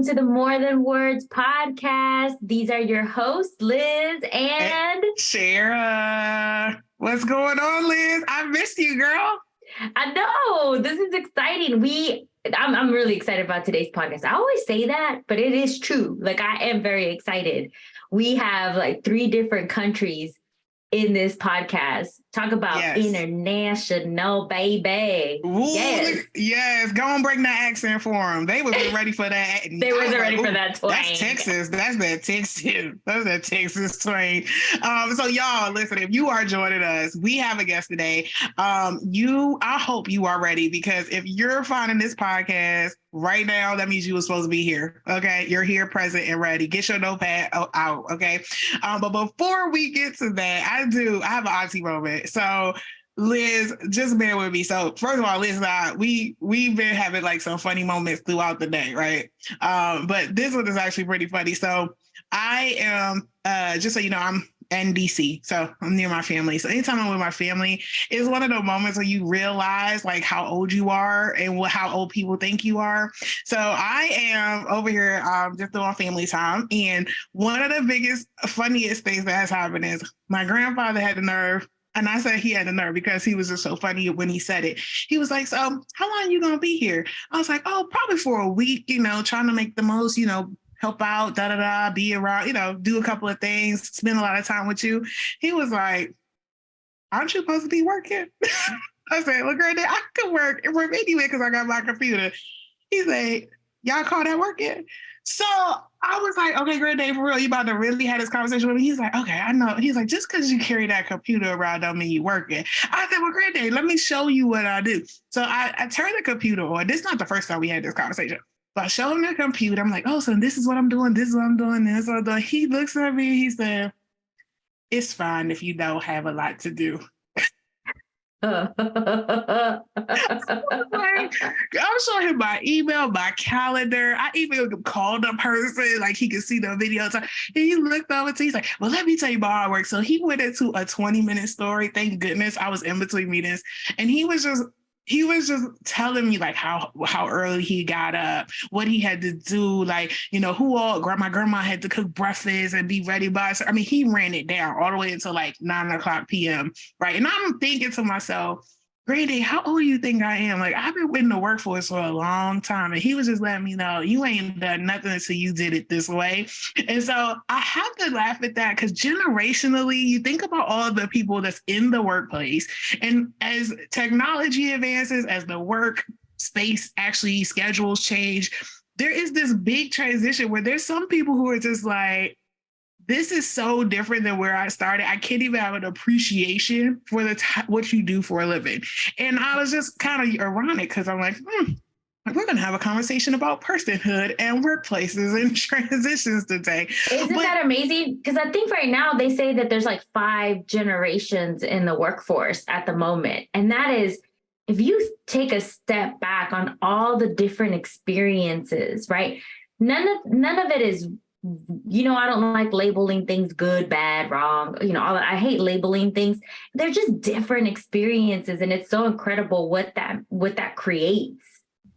to the More Than Words podcast. These are your hosts, Liz and Sharon. What's going on, Liz? I missed you, girl. I know, this is exciting. I'm really excited about today's podcast. I always say that, but it is true. Like, I am very excited. We have like 3 different countries in this podcast. Talk about international, baby. Ooh, yes. Go and bring that accent for them. They wasn't ready for that. They wasn't ready for that twang. That's Texas. That's that Texas twang. So y'all, listen, if you are joining us, we have a guest today. I hope you are ready, because if you're finding this podcast right now, that means you were supposed to be here. Okay. You're here, present and ready. Get your notepad out. Okay. But before we get to that, I have an auntie moment. So Liz, just bear with me. So first of all, Liz and I, we've been having like some funny moments throughout the day, right? But this one is actually pretty funny. So I am, just so you know, I'm in DC, so I'm near my family. So anytime I'm with my family, it's one of those moments where you realize like how old you are and how old people think you are. So I am over here just doing family time. And one of the biggest, funniest things that has happened is my grandfather had the nerve. And I said he had the nerve because he was just so funny when he said it. He was like, so how long are you going to be here? I was like, oh, probably for a week, trying to make the most, help out, be around, do a couple of things, spend a lot of time with you. He was like, aren't you supposed to be working? I said, well, girl, I could work anyway because I got my computer. He said, y'all call that working? So I was like, okay, great day, for real. You about to really have this conversation with me? He's like, okay, I know. He's like, just because you carry that computer around don't mean you working. I said, well, great day. Let me show you what I do. So I turned the computer on. This is not the first time we had this conversation. So I showed him the computer. I'm like, oh, so this is what I'm doing. This is what I'm doing. This is what I'm doing. He looks at me. He said, it's fine if you don't have a lot to do. I'm showing him my email, my calendar. I even called a person, like he could see the video. And he looked over to, he's like, well, let me tell you about how it works. So he went into a 20-minute story. Thank goodness I was in between meetings. And he was just telling me like how early he got up, what he had to do, like, my grandma had to cook breakfast and be ready by. So, I mean, he ran it down all the way until like 9:00 p.m. Right. And I'm thinking to myself, Grady, how old do you think I am? Like, I've been in the workforce for a long time. And he was just letting me know, you ain't done nothing until you did it this way. And so I have to laugh at that because generationally, you think about all the people that's in the workplace. And as technology advances, as the work space actually schedules change, there is this big transition where there's some people who are just like, this is so different than where I started. I can't even have an appreciation for what you do for a living. And I was just kind of ironic because I'm like, we're going to have a conversation about personhood and workplaces and transitions today. Isn't that amazing? Because I think right now they say that there's like 5 generations in the workforce at the moment. And that is, if you take a step back on all the different experiences, right? None of it is, I don't like labeling things good, bad, wrong, all that. I hate labeling things. They're just different experiences. And it's so incredible what that creates.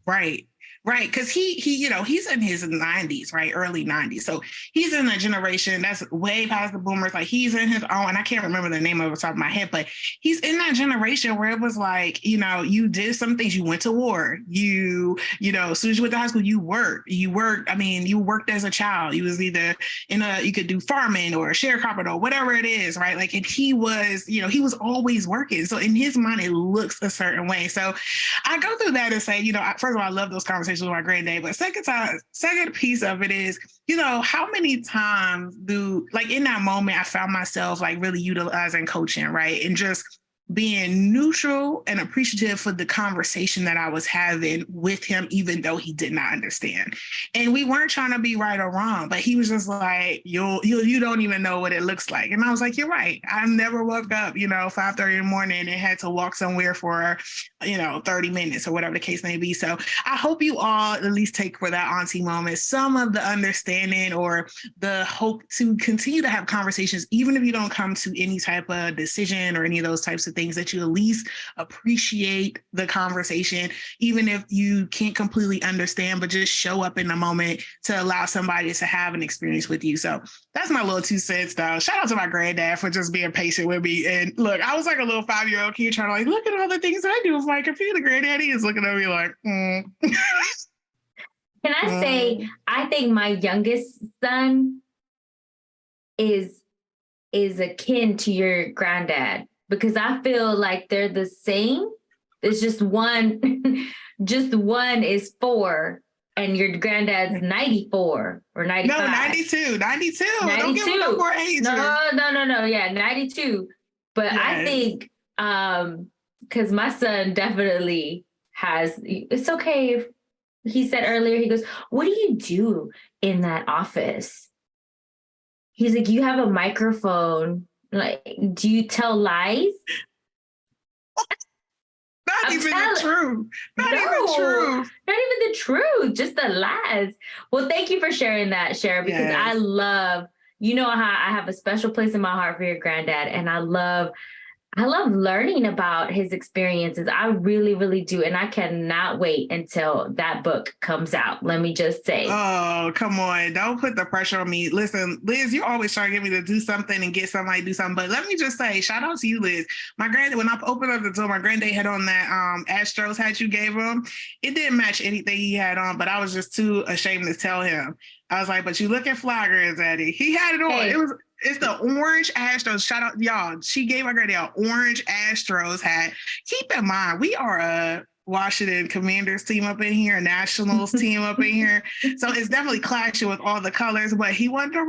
Right. Right. Because he's in his 90s, right? Early 90s. So he's in a generation that's way past the boomers. Like he's in his own, and I can't remember the name of it off the top of my head, but he's in that generation where it was like, you did some things, you went to war, as soon as you went to high school, you worked as a child. You was either you could do farming or sharecropping or whatever it is, right? Like, and he was always working. So in his mind, it looks a certain way. So I go through that and say, first of all, I love those conversations with my granddad, but second piece of it is, how many times in that moment, I found myself like really utilizing coaching, right? And just being neutral and appreciative for the conversation that I was having with him, even though he did not understand. And we weren't trying to be right or wrong, but he was just like, you don't even know what it looks like. And I was like, you're right. I never woke up, 5:30 in the morning and had to walk somewhere for, 30 minutes or whatever the case may be. So I hope you all at least take for that auntie moment some of the understanding or the hope to continue to have conversations, even if you don't come to any type of decision or any of those types of things. things, that you at least appreciate the conversation, even if you can't completely understand, but just show up in the moment to allow somebody to have an experience with you. So that's my little 2 cents, though. Shout out to my granddad for just being patient with me. And look, I was like a little 5-year-old kid trying to like, look at all the things I do with my computer. Granddaddy is looking at me like, Can I say, I think my youngest son is akin to your granddad, because I feel like they're the same. It's just one is 4 and your granddad's 94 or 95. No, 92. Don't give him no more age. No. Yeah, 92. But yes. I think because my son definitely has, it's okay if he said earlier, he goes, what do you do in that office? He's like, you have a microphone. Like, do you tell lies? Not even the truth. Not even the truth. Just the lies. Well, thank you for sharing that, Sharon, because yes. I love, you know how I have a special place in my heart for your granddad, and I love learning about his experiences. I really, really do. And I cannot wait until that book comes out. Let me just say. Oh, come on. Don't put the pressure on me. Listen, Liz, you always try to get me to do something and get somebody to do something. But let me just say, shout out to you, Liz. My granddad, when I opened up the door, my granddad had on that Astros hat you gave him. It didn't match anything he had on, but I was just too ashamed to tell him. I was like, but you looking fly, Granddaddy. He had it on. Hey. It's the orange Astros. Shout out, y'all. She gave my granddad an orange Astros hat. Keep in mind, we are a Washington Commanders team up in here, a Nationals team up in here. So it's definitely clashing with all the colors, but he wanted to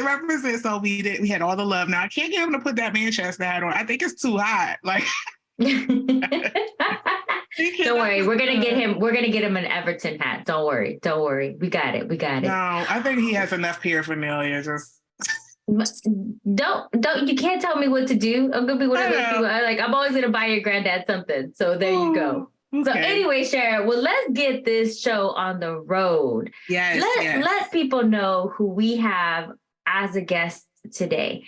represent, so we did. We had all the love. Now, I can't get him to put that Manchester hat on. I think it's too hot. Like, don't worry, we're gonna get him an Everton hat. Don't worry. We got it. No, I think he has enough paraphernalia. Don't you can't tell me what to do. I'm gonna be one of those people. I'm always gonna buy your granddad something. So there you go. Okay. So anyway, Sharon, well, let's get this show on the road. Yes. Let people know who we have as a guest today.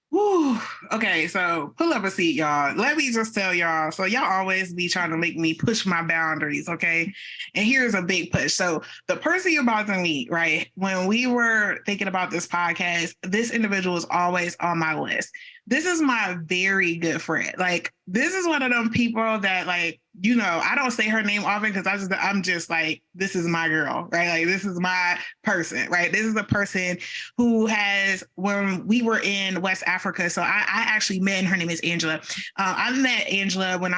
Whew. Okay, so pull up a seat, y'all. Let me just tell y'all. So y'all always be trying to make me push my boundaries, okay? And here's a big push. So the person you're about to meet, right? When we were thinking about this podcast, this individual is always on my list. This is my very good friend. Like, this is one of them people that, like, you know, I don't say her name often because I'm just like, this is my girl, right? Like, this is my person, right? This is the person who has, when we were in West Africa, so I actually met, and her name is Angela. I met Angela when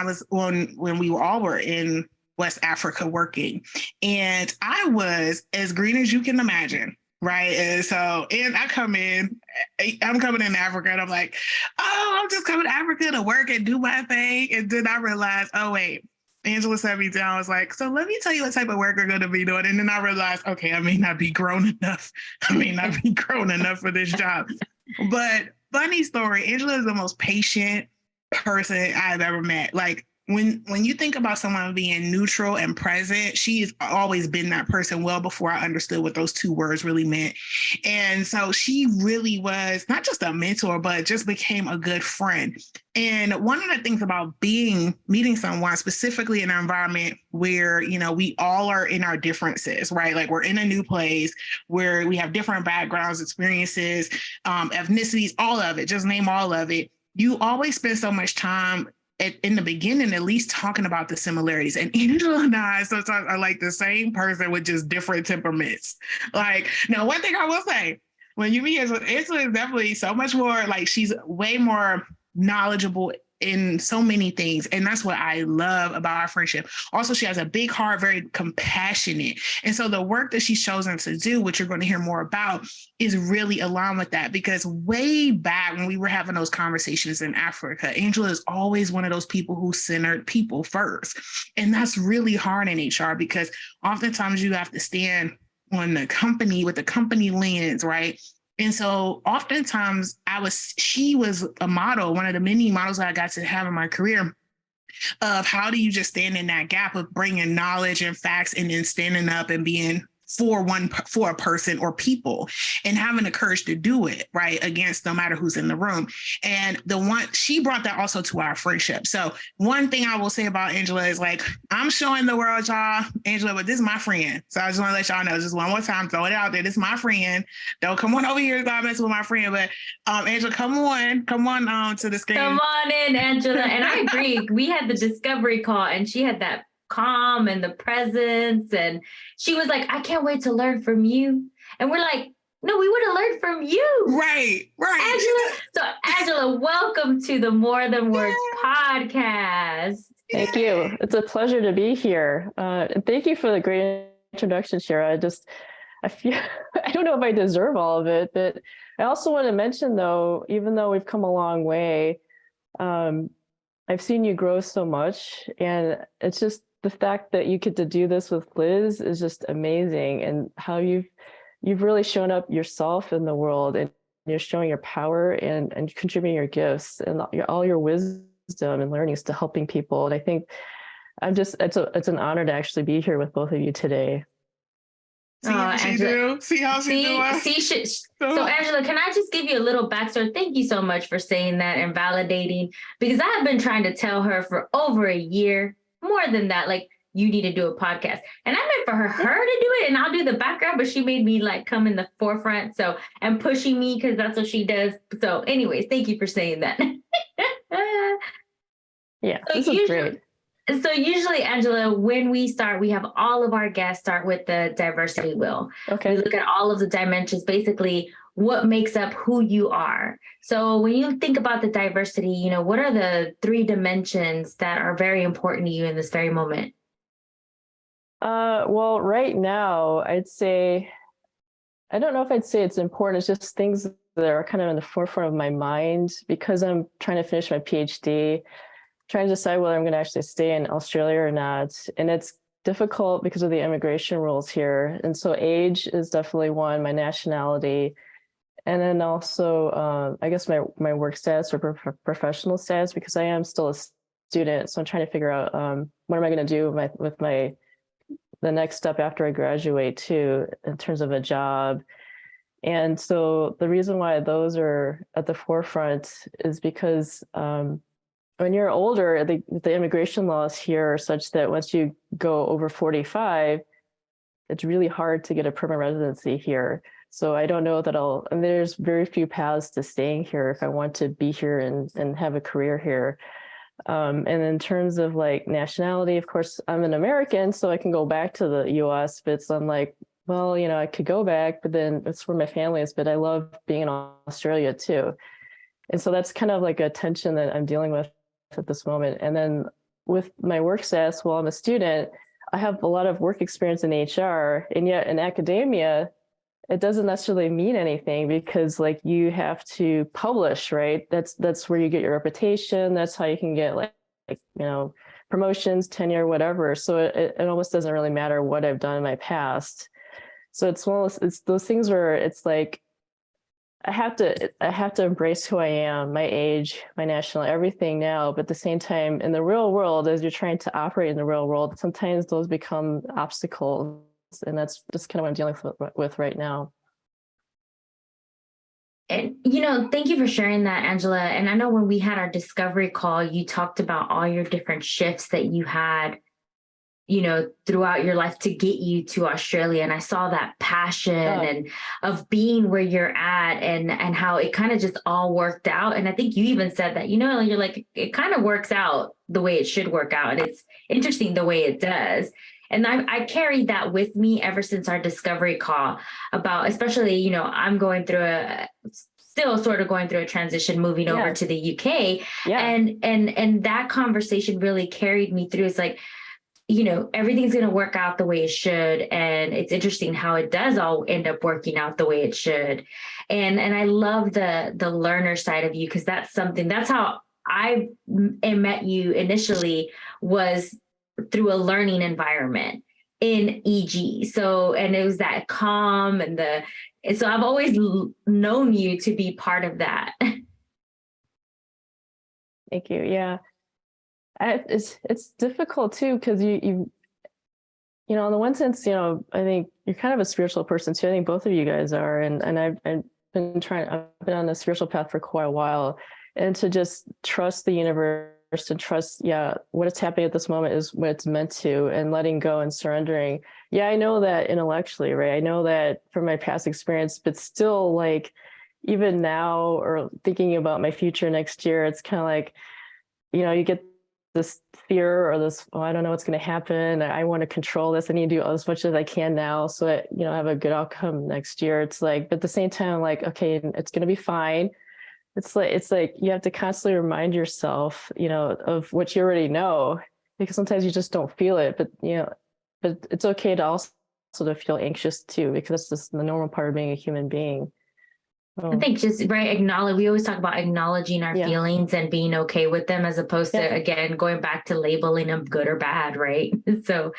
we all were in West Africa working, and I was as green as you can imagine. Right. And so, I'm coming in Africa, and I'm like, oh, I'm just coming to Africa to work and do my thing. And then I realized, oh, wait, Angela sat me down. I was like, so let me tell you what type of work we're going to be doing. And then I realized, okay, I may not be grown enough. For this job. But funny story, Angela is the most patient person I've ever met. Like, when you think about someone being neutral and present, she's always been that person well before I understood what those 2 words really meant. And so she really was not just a mentor, but just became a good friend. And one of the things about meeting someone, specifically in an environment where, you know, we all are in our differences, right? Like, we're in a new place where we have different backgrounds, experiences, ethnicities, all of it, just name all of it. You always spend so much time in the beginning, at least, talking about the similarities. And Angela and I sometimes are like the same person with just different temperaments. Like, now, one thing I will say, when you meet Angela is definitely so much more, like, she's way more knowledgeable in so many things. And that's what I love about our friendship. Also, she has a big heart, very compassionate. And so the work that she's chosen to do, which you're going to hear more about, is really aligned with that. Because way back when we were having those conversations in Africa, Angela is always one of those people who centered people first. And that's really hard in HR, because oftentimes you have to stand on the company with the company lens, right? And so oftentimes she was a model, one of the many models that I got to have in my career, of how do you just stand in that gap of bringing knowledge and facts and then standing up and being for a person or people, and having the courage to do it, right, against no matter who's in the room. And she brought that also to our friendship. So one thing I will say about Angela is, like, I'm showing the world, y'all, Angela, but this is my friend. So I just want to let y'all know, just one more time, throw it out there. This is my friend. Don't come on over here and start messing with my friend. But Angela, come on to the screen. Come on in, Angela. And I agree. We had the discovery call, and she had that calm and the presence, and she was like, I can't wait to learn from you. And we're like, no, we would have learned from you. Right. Angela. So Angela, welcome to the More Than Words podcast. Thank you. It's a pleasure to be here. And thank you for the great introduction, Shara. I feel, I don't know if I deserve all of it, but I also want to mention, though, even though we've come a long way, I've seen you grow so much, and it's just the fact that you get to do this with Liz is just amazing, and how you've really shown up yourself in the world, and you're showing your power and contributing your gifts and all your wisdom and learnings to helping people. And I think it's an honor to actually be here with both of you today. See how she do? See how she do? So Angela, can I just give you a little backstory? Thank you so much for saying that and validating, because I have been trying to tell her for over a year, more than that, like, you need to do a podcast. And I meant for her to do it, and I'll do the background, but she made me like come in the forefront. So, and pushing me, because that's what she does. So anyways, thank you for saying that. Yeah, so this is great. So usually, Angela, when we start, we have all of our guests start with the diversity wheel. Okay. We look at all of the dimensions, basically what makes up who you are. So when you think about the diversity, what are the 3 dimensions that are very important to you in this very moment? Well, right now, I'd say, I don't know if I'd say it's important. It's just things that are kind of in the forefront of my mind, because I'm trying to finish my PhD, trying to decide whether I'm going to actually stay in Australia or not. And it's difficult because of the immigration rules here. And so age is definitely one, my nationality, and then also, I guess my work status or professional status, because I am still a student. So I'm trying to figure out what am I going to do with the next step after I graduate too, in terms of a job. And so the reason why those are at the forefront is because when you're older, the immigration laws here are such that once you go over 45, it's really hard to get a permanent residency here. So I don't know that and there's very few paths to staying here if I want to be here and have a career here. And in terms of like nationality, of course, I'm an American, so I can go back to the US, but I'm like, well, I could go back, but then it's where my family is, but I love being in Australia too. And so that's kind of like a tension that I'm dealing with at this moment. And then with my work status, while I'm a student, I have a lot of work experience in HR, and yet in academia, it doesn't necessarily mean anything, because like you have to publish, right? That's where you get your reputation. That's how you can get like promotions, tenure, whatever. So it almost doesn't really matter what I've done in my past. So it's those things where it's like I have to embrace who I am, my age, my national, everything now. But at the same time, in the real world, as you're trying to operate in the real world, sometimes those become obstacles. And that's just kind of what I'm dealing with right now. And, thank you for sharing that, Angela. And I know when we had our discovery call, you talked about all your different shifts that you had, throughout your life to get you to Australia. And I saw that passion and of being where you're at, and how it kind of just all worked out. And I think you even said that, you're like, it kind of works out the way it should work out. And it's interesting the way it does. And I carried that with me ever since our discovery call about, especially, I'm going through still sort of going through a transition, moving over to the UK. Yeah. And that conversation really carried me through. It's like, everything's going to work out the way it should. And it's interesting how it does all end up working out the way it should. And I love the learner side of you, because that's how I met you initially, was through a learning environment in EG. So, and it was that calm and so I've always known you to be part of that. Thank you. Yeah. It's difficult too, because you in the one sense, I think you're kind of a spiritual person too. I think both of you guys are, and I've been on a spiritual path for quite a while, and to just trust the universe and trust, what is happening at this moment is what it's meant to, and letting go and surrendering. Yeah, I know that intellectually, right? I know that from my past experience, but still, like, even now, or thinking about my future next year, it's kind of like, you get this fear or this, oh, I don't know what's going to happen. I want to control this. I need to do as much as I can now so that, I have a good outcome next year. It's like, but at the same time, like, okay, it's going to be fine. It's like you have to constantly remind yourself, of what you already know, because sometimes you just don't feel it. But it's okay to also to feel anxious too, because that's just the normal part of being a human being. I think just acknowledge. We always talk about acknowledging our feelings and being okay with them, as opposed to, again, going back to labeling them good or bad, right? So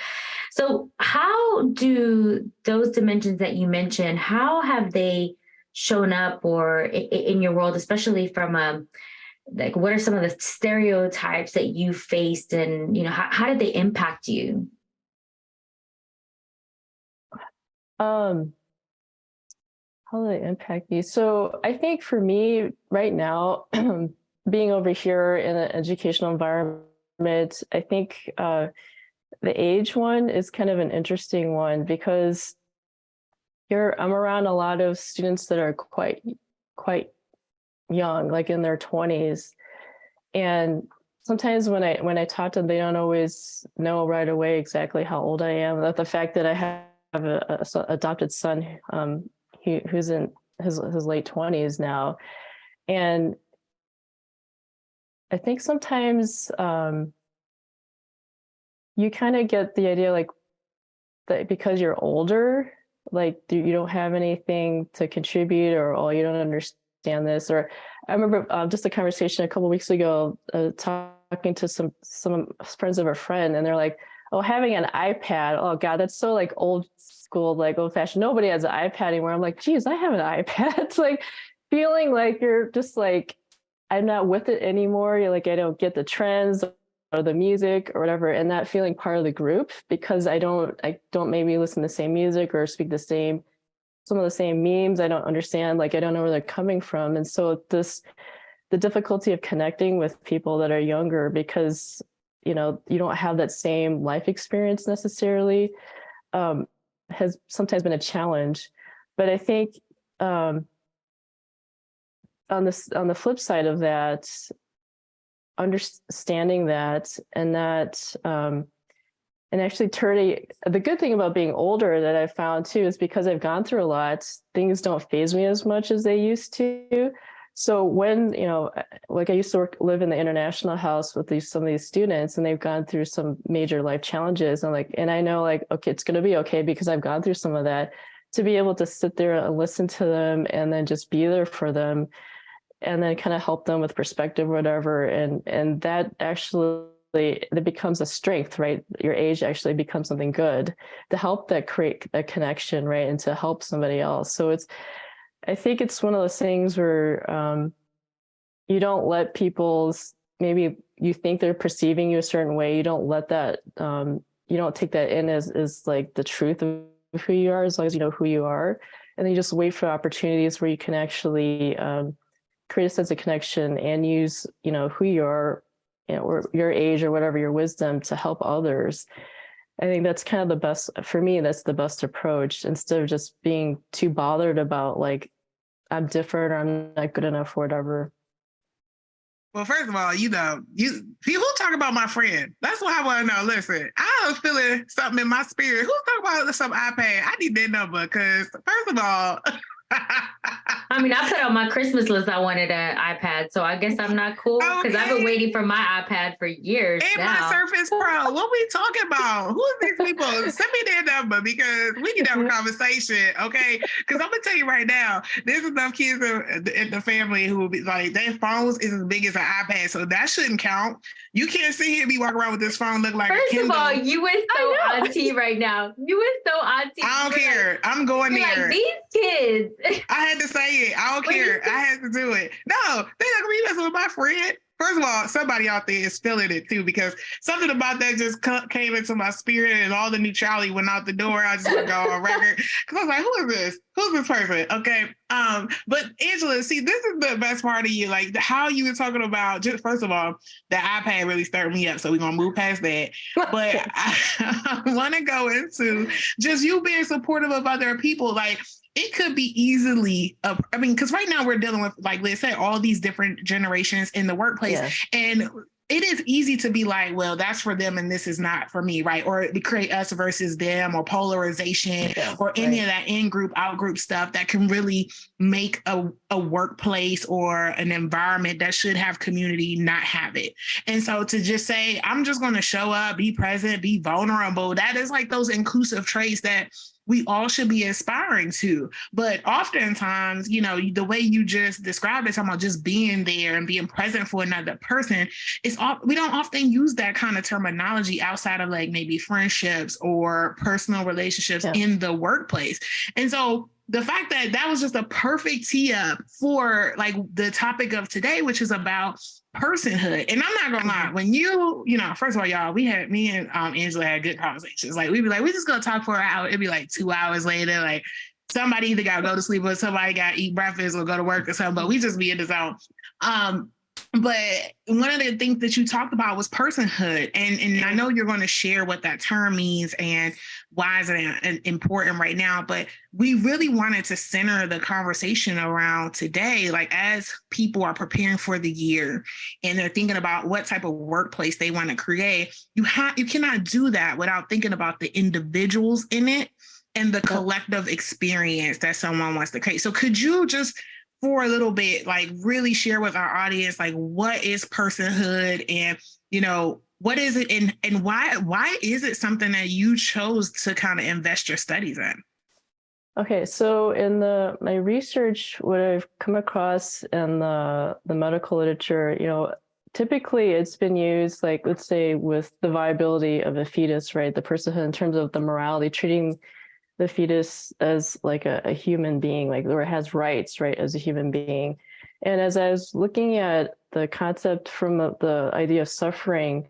how do those dimensions that you mentioned, how have they shown up or in your world, especially from like, what are some of the stereotypes that you faced, and how did they impact you? How do they impact me? So I think for me right now, being over here in an educational environment, I think the age one is kind of an interesting one, because I'm around a lot of students that are quite young, like in their 20s. And sometimes when I talk to them, they don't always know right away exactly how old I am. That the fact that I have a adopted son, who's in his late 20s now. And I think sometimes you kind of get the idea, like, that because you're older, like, you don't have anything to contribute, or, oh, you don't understand this. Or I remember just a conversation a couple of weeks ago, talking to some friends of a friend, and they're like, oh, having an iPad, oh God, that's so like old school, like old fashioned. Nobody has an iPad anymore. I'm like, geez, I have an iPad. It's like feeling like you're just like, I'm not with it anymore. You're like, I don't get the trends or the music or whatever, and not feeling part of the group, because I don't maybe listen to the same music or speak some of the same memes. I don't understand, like, I don't know where they're coming from. And so the difficulty of connecting with people that are younger, because you don't have that same life experience necessarily, has sometimes been a challenge. But I think on the flip side of that, understanding that, and that and actually turning, the good thing about being older that I've found too is, because I've gone through a lot, things don't faze me as much as they used to. So when, like, I used to live in the international house with some of these students, and they've gone through some major life challenges. And I know, like, okay, it's going to be okay, because I've gone through some of that, to be able to sit there and listen to them, and then just be there for them, and then kind of help them with perspective or whatever. And that actually, it becomes a strength, right? Your age actually becomes something good to help that create a connection, right? And to help somebody else. So I think it's one of those things where you don't let maybe you think they're perceiving you a certain way. You don't let that, you don't take that in as like the truth of who you are, as long as you know who you are. And then you just wait for opportunities where you can actually create a sense of connection and use, who you are, or your age or whatever, your wisdom, to help others. I think that's kind of the best, for me, that's the best approach, instead of just being too bothered about, like, I'm different, or I'm not good enough, or whatever. Well, first of all, people talk about my friend. That's what I want to know. Listen, I was feeling something in my spirit. Who's talking about some iPad? I need that number, because first of all, I mean, I put on my Christmas list I wanted an iPad, so I guess I'm not cool, because I've been waiting for my iPad for years and now. my Surface Pro. What we talking about? Who are these people? Send me their number, because we need to have a conversation, okay? Because I'm gonna tell you right now, there's enough kids in the family who will be like, their phones is as big as an iPad, so that shouldn't count. You can't sit here and be walking around with this phone look like First a Kindle. of all, you were so auntie right now. You were so auntie. I don't care. Like, I'm going there. Like, these kids. I had to say it. I don't care. I had to do it. No, they like, me messing with my friend. First of all, somebody out there is feeling it too, because something about that just came into my spirit, and all the neutrality went out the door. I just want to go on record because I was like, "Who is this? Who's this person?" Okay. But Angela, see, this is the best part of you, like how you were talking about. Just first of all, the iPad really stirred me up, so we're gonna move past that. But I want to go into just you being supportive of other people, like. It could be easily, I mean, because right now we're dealing with, like Liz said, all these different generations in the workplace. Yeah. And it is easy to be like, well, that's for them and this is not for me, right? Or to create us versus them, or polarization, or any of that in-group, out-group stuff that can really make a workplace or an environment that should have community not have it. And so to just say, I'm just going to show up, be present, be vulnerable, that is like those inclusive traits that we all should be aspiring to. But oftentimes, you know, the way you just described it, talking about just being there and being present for another person, we don't often use that kind of terminology outside of like maybe friendships or personal relationships in the workplace. And so the fact that that was just a perfect tee up for like the topic of today, which is about personhood. And I'm not gonna lie, when you know, first of all, y'all, me and Angela had good conversations. Like we'd be like, we're just gonna talk for an hour. It'd be like 2 hours later, like somebody either gotta go to sleep or somebody gotta eat breakfast or go to work or something, but we just be in the zone. But one of the things that you talked about was personhood. And I know you're going to share what that term means and why is it important right now. But we really wanted to center the conversation around today, like as people are preparing for the year and they're thinking about what type of workplace they want to create, you cannot do that without thinking about the individuals in it and the collective experience that someone wants to create. So could you just, for a little bit, like really share with our audience, like what is personhood and, you know, what is it and why is it something that you chose to kind of invest your studies in? Okay, so in my research, what I've come across in the medical literature, you know, typically it's been used, like, let's say with the viability of a fetus, right? The personhood in terms of the morality, treating the fetus as like a human being, like where it has rights, right, as a human being. And as I was looking at the concept from the idea of suffering,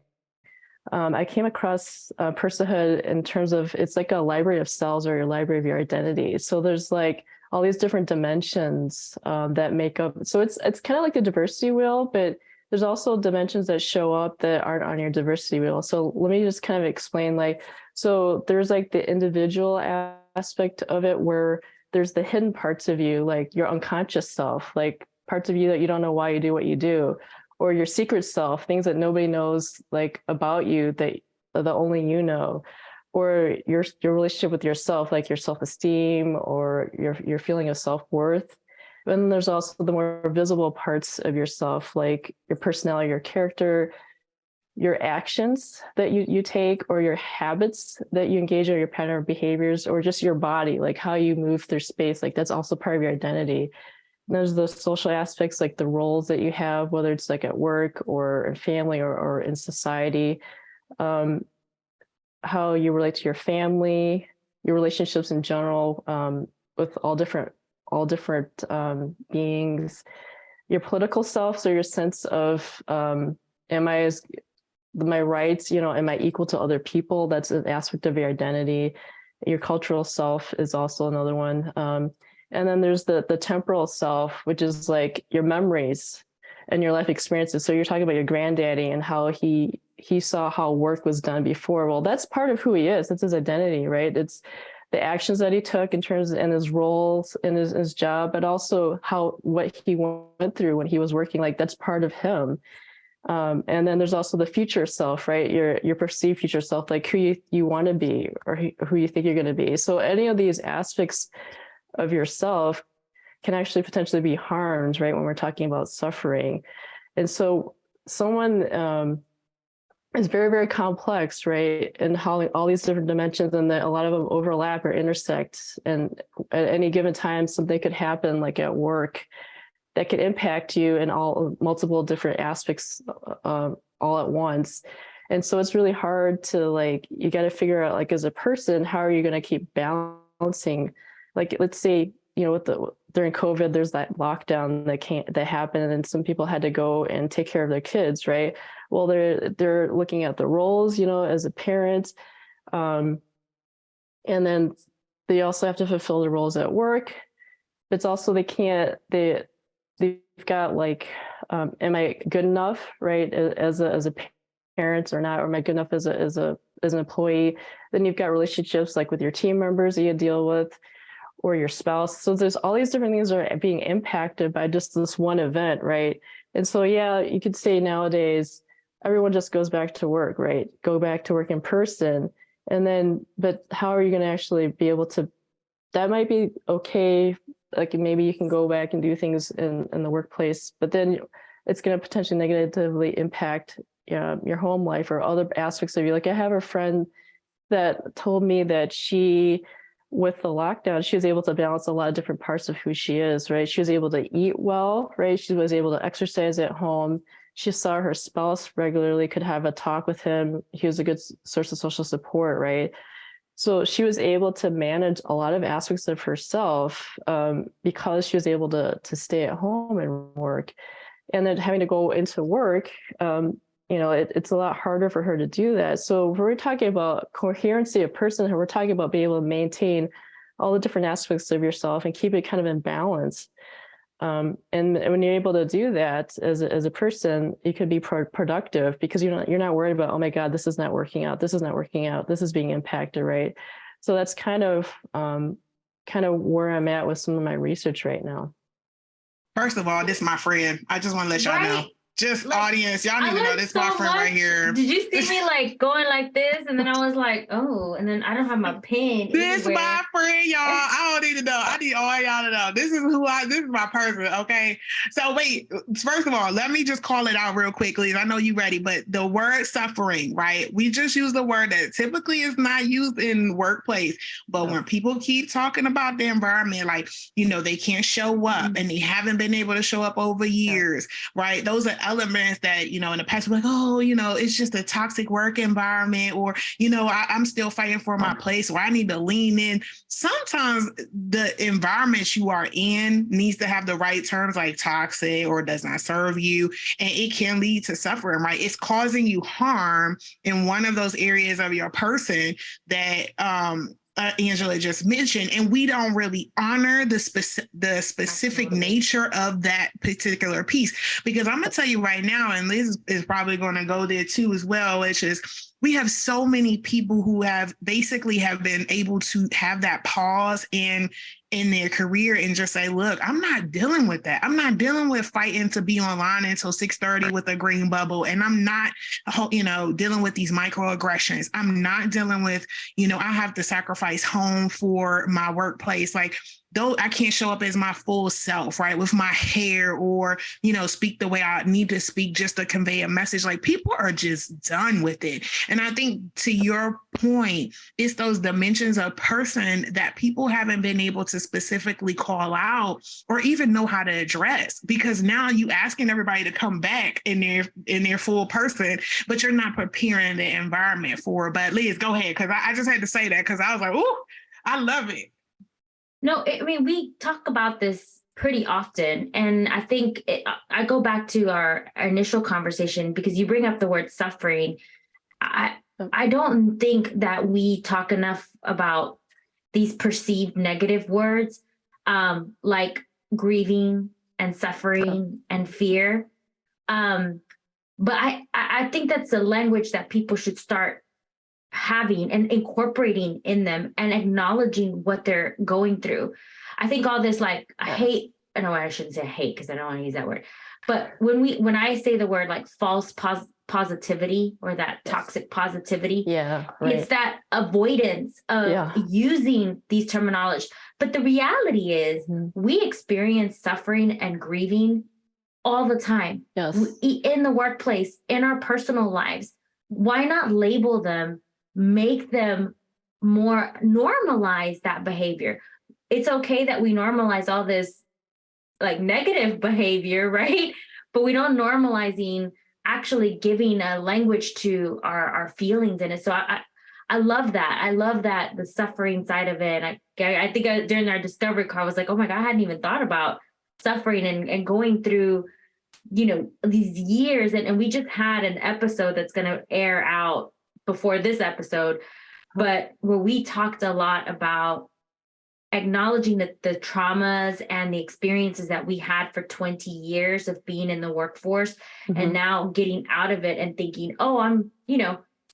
I came across personhood in terms of it's like a library of cells or your library of your identity. So there's like all these different dimensions that make up. So it's kind of like the diversity wheel, but there's also dimensions that show up that aren't on your diversity wheel. So let me just kind of explain, like, so there's like the individual aspect of it where there's the hidden parts of you, like your unconscious self, like parts of you that you don't know why you do what you do, or your secret self, things that nobody knows like about you that only you know, or your relationship with yourself, like your self-esteem or your feeling of self-worth. And there's also the more visible parts of yourself, like your personality, your character, your actions that you take, or your habits that you engage in, your pattern of behaviors, or just your body, like how you move through space, like that's also part of your identity. And there's the social aspects, like the roles that you have, whether it's like at work or in family or in society, how you relate to your family, your relationships in general, with all different beings, your political self, so your sense of my rights, you know, am I equal to other people? That's an aspect of your identity. Your cultural self is also another one. And then there's the temporal self, which is like your memories and your life experiences. So you're talking about your granddaddy and how he saw how work was done before. Well, that's part of who he is. That's his identity, right? It's the actions that he took in terms of, and his roles in his job, but also what he went through when he was working, like that's part of him. And then there's also the future self, right? Your perceived future self, like who you want to be or who you think you're going to be. So any of these aspects of yourself can actually potentially be harmed, right? When we're talking about suffering. And so someone is very, very complex, right? And how all these different dimensions, and that a lot of them overlap or intersect. And at any given time, something could happen, like at work, that could impact you in multiple different aspects all at once. And so it's really hard to, like, you got to figure out, like, as a person, how are you going to keep balancing, like, let's say, you know, with during COVID, there's that lockdown that happened, and some people had to go and take care of their kids, right? Well, they're looking at the roles, as a parent, and then they also have to fulfill the roles at work. It's also they've got like, am I good enough, right, as a parent or not, or am I good enough as an employee? Then you've got relationships like with your team members that you deal with, or your spouse. So there's all these different things that are being impacted by just this one event, right? And so, yeah, you could say nowadays everyone just goes back to work, right? Go back to work in person. And then, but how are you going to actually be able to, that might be okay. Like maybe you can go back and do things in the workplace, but then it's going to potentially negatively impact your home life or other aspects of you. Like I have a friend that told me that with the lockdown, she was able to balance a lot of different parts of who she is, right? She was able to eat well, right? She was able to exercise at home. She saw her spouse regularly, could have a talk with him. He was a good source of social support, right? So she was able to manage a lot of aspects of herself because she was able to stay at home and work. And then having to go into work, it's a lot harder for her to do that. So when we're talking about coherency of personhood, we're talking about being able to maintain all the different aspects of yourself and keep it kind of in balance. And when you're able to do that as a person, you can be productive because you're not worried about, oh my God, this is not working out. This is not working out. This is being impacted, right? So that's kind of where I'm at with some of my research right now. First of all, this is my friend. I just want to let y'all know. Just like, audience, y'all need to know this is my friend right here. Did you see me like going like this? And then I was like, oh, and then I don't have my pen. This is my friend, y'all. I don't need to know. I need all y'all to know. This is my person, okay? So wait, first of all, let me just call it out real quickly. I know you're ready, but the word suffering, right? We just use the word that typically is not used in workplace. But when people keep talking about the environment, like, they can't show up and they haven't been able to show up over years, right? Those are elements that, in the past, like, oh, it's just a toxic work environment, or, I'm still fighting for my place, or I need to lean in. Sometimes the environment you are in needs to have the right terms like toxic or does not serve you. And it can lead to suffering, right? It's causing you harm in one of those areas of your person that, Angela just mentioned, and we don't really honor the specific nature of that particular piece. Because I'm going to tell you right now, and Liz is probably going to go there too as well, which is we have so many people who have been able to have that pause in their career and just say, look, I'm not dealing with that. I'm not dealing with fighting to be online until 6:30 with a green bubble. And I'm not, dealing with these microaggressions. I'm not dealing with, I have to sacrifice home for my workplace. Like, though I can't show up as my full self, right? With my hair or, speak the way I need to speak just to convey a message. Like, people are just done with it. And I think to your point, it's those dimensions of person that people haven't been able to specifically call out or even know how to address, because now you asking everybody to come back in their full person, but you're not preparing the environment for it. But Liz, go ahead. Cause I just had to say that because I was like, ooh, I love it. No, we talk about this pretty often. And I think I go back to our initial conversation because you bring up the word suffering. I don't think that we talk enough about these perceived negative words like grieving and suffering and fear. But I think that's a language that people should start having and incorporating in them and acknowledging what they're going through. I think all this hate, I shouldn't say hate because I don't want to use that word. But when I say the word like false positivity or that toxic positivity, it's that avoidance of using these terminology. But the reality is we experience suffering and grieving all the time. Yes. In the workplace, in our personal lives. Why not label them? Make them more normalize that behavior. It's okay that we normalize all this like negative behavior, right? But we don't normalizing actually giving a language to our feelings in it. So I love that. I love that, the suffering side of it. I think during our discovery call, I was like, oh my God, I hadn't even thought about suffering and going through, these years. And we just had an episode that's going to air out before this episode, but where we talked a lot about acknowledging that the traumas and the experiences that we had for 20 years of being in the workforce, and now getting out of it and thinking, oh, I'm,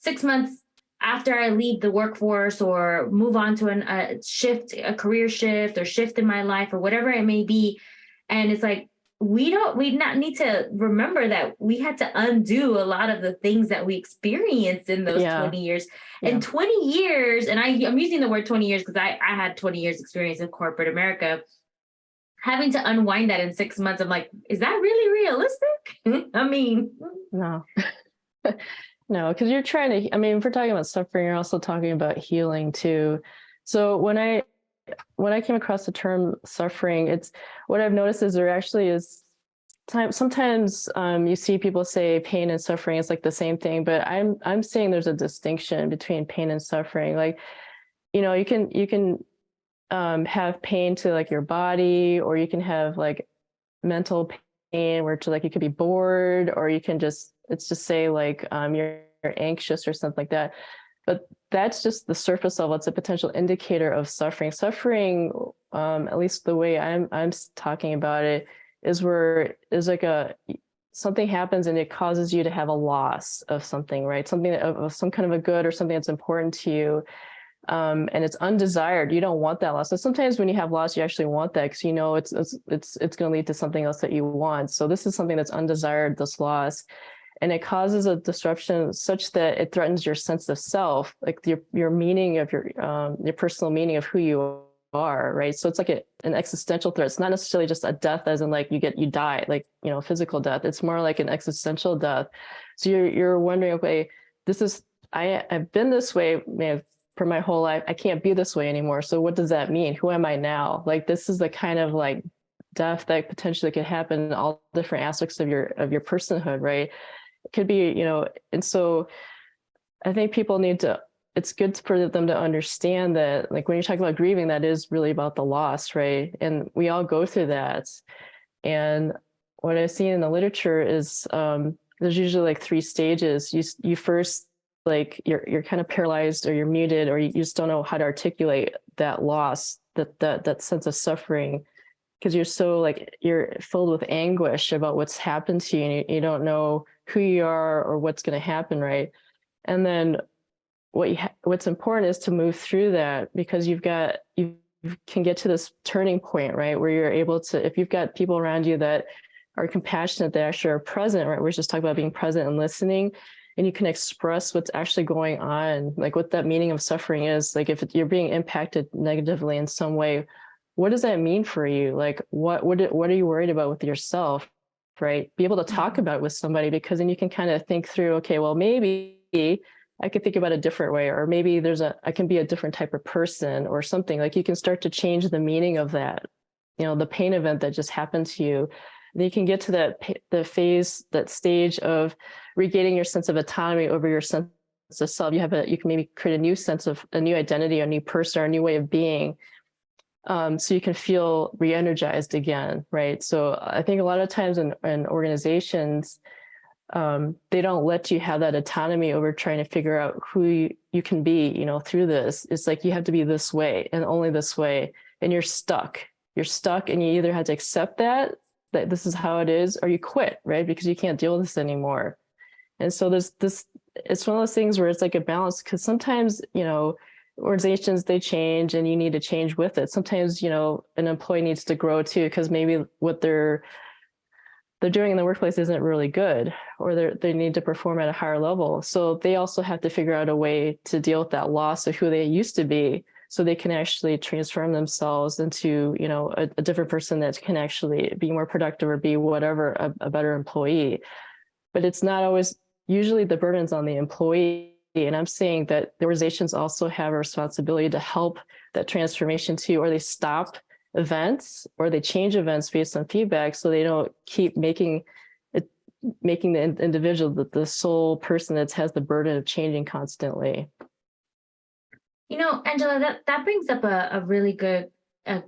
6 months after I leave the workforce or move on to a career shift or shift in my life or whatever it may be. And it's like, we not need to remember that we had to undo a lot of the things that we experienced in those 20 years. And 20 years, and I'm using the word 20 years because I had 20 years experience in corporate America. Having to unwind that in 6 months, I'm like, is that really realistic? I mean, no. No, because you're trying to, if we're talking about suffering, you're also talking about healing too. So when I came across the term suffering, it's what I've noticed is there actually is sometimes you see people say pain and suffering is like the same thing, but I'm saying there's a distinction between pain and suffering. Like, you can have pain to like your body, or you can have like mental pain where to like you could be bored, or you can just say like you're anxious or something like that. But that's just the surface level. It's a potential indicator of suffering. Suffering, at least the way I'm talking about it, is where is like something happens and it causes you to have a loss of something, right? Something of some kind of a good or something that's important to you. And it's undesired. You don't want that loss. So sometimes when you have loss, you actually want that because it's going to lead to something else that you want. So this is something that's undesired, this loss. And it causes a disruption such that it threatens your sense of self, like your meaning of your personal meaning of who you are, right? So it's like an existential threat. It's not necessarily just a death as in like you die, like, physical death. It's more like an existential death. So you're wondering, okay, I've been this way, for my whole life. I can't be this way anymore. So what does that mean? Who am I now? Like, this is the kind of like death that potentially could happen in all different aspects of your personhood, right? It could be, and so I think people it's good for them to understand that, like, when you're talking about grieving, that is really about the loss, right? And we all go through that. And what I've seen in the literature is there's usually like 3 stages. You first, like, you're kind of paralyzed, or you're muted, or you just don't know how to articulate that loss, that sense of suffering, because you're so like, you're filled with anguish about what's happened to you, and you don't know who you are or what's going to happen, right? And then what's important is to move through that, because you can get to this turning point, right, where you're able to, if you've got people around you that are compassionate, that actually are present, right? We're just talking about being present and listening, and you can express what's actually going on, like what that meaning of suffering is. Like, if you're being impacted negatively in some way, what does that mean for you? Like, what are you worried about with yourself, right? Be able to talk about it with somebody, because then you can kind of think through, okay, well, maybe I could think about it a different way, or maybe I can be a different type of person or something. Like, you can start to change the meaning of that, the pain event that just happened to you. Then you can get to that stage of regaining your sense of autonomy over your sense of self. You can maybe create a new sense of a new identity, a new person, or a new way of being. So you can feel re-energized again, right? So I think a lot of times in organizations, they don't let you have that autonomy over trying to figure out who you can be, through this. It's like, you have to be this way and only this way, and you're stuck, and you either have to accept that this is how it is, or you quit, right? Because you can't deal with this anymore. And so it's one of those things where it's like a balance, because sometimes, organizations, they change and you need to change with it. Sometimes, an employee needs to grow too, because maybe what they're doing in the workplace isn't really good, or they need to perform at a higher level. So they also have to figure out a way to deal with that loss of who they used to be, so they can actually transform themselves into, a different person that can actually be more productive or be whatever, a better employee. But it's not always, usually the burden's on the employee. And I'm saying that the organizations also have a responsibility to help that transformation too, or they stop events, or they change events based on feedback, so they don't keep making the individual the sole person that has the burden of changing constantly. Angela, that brings up a really a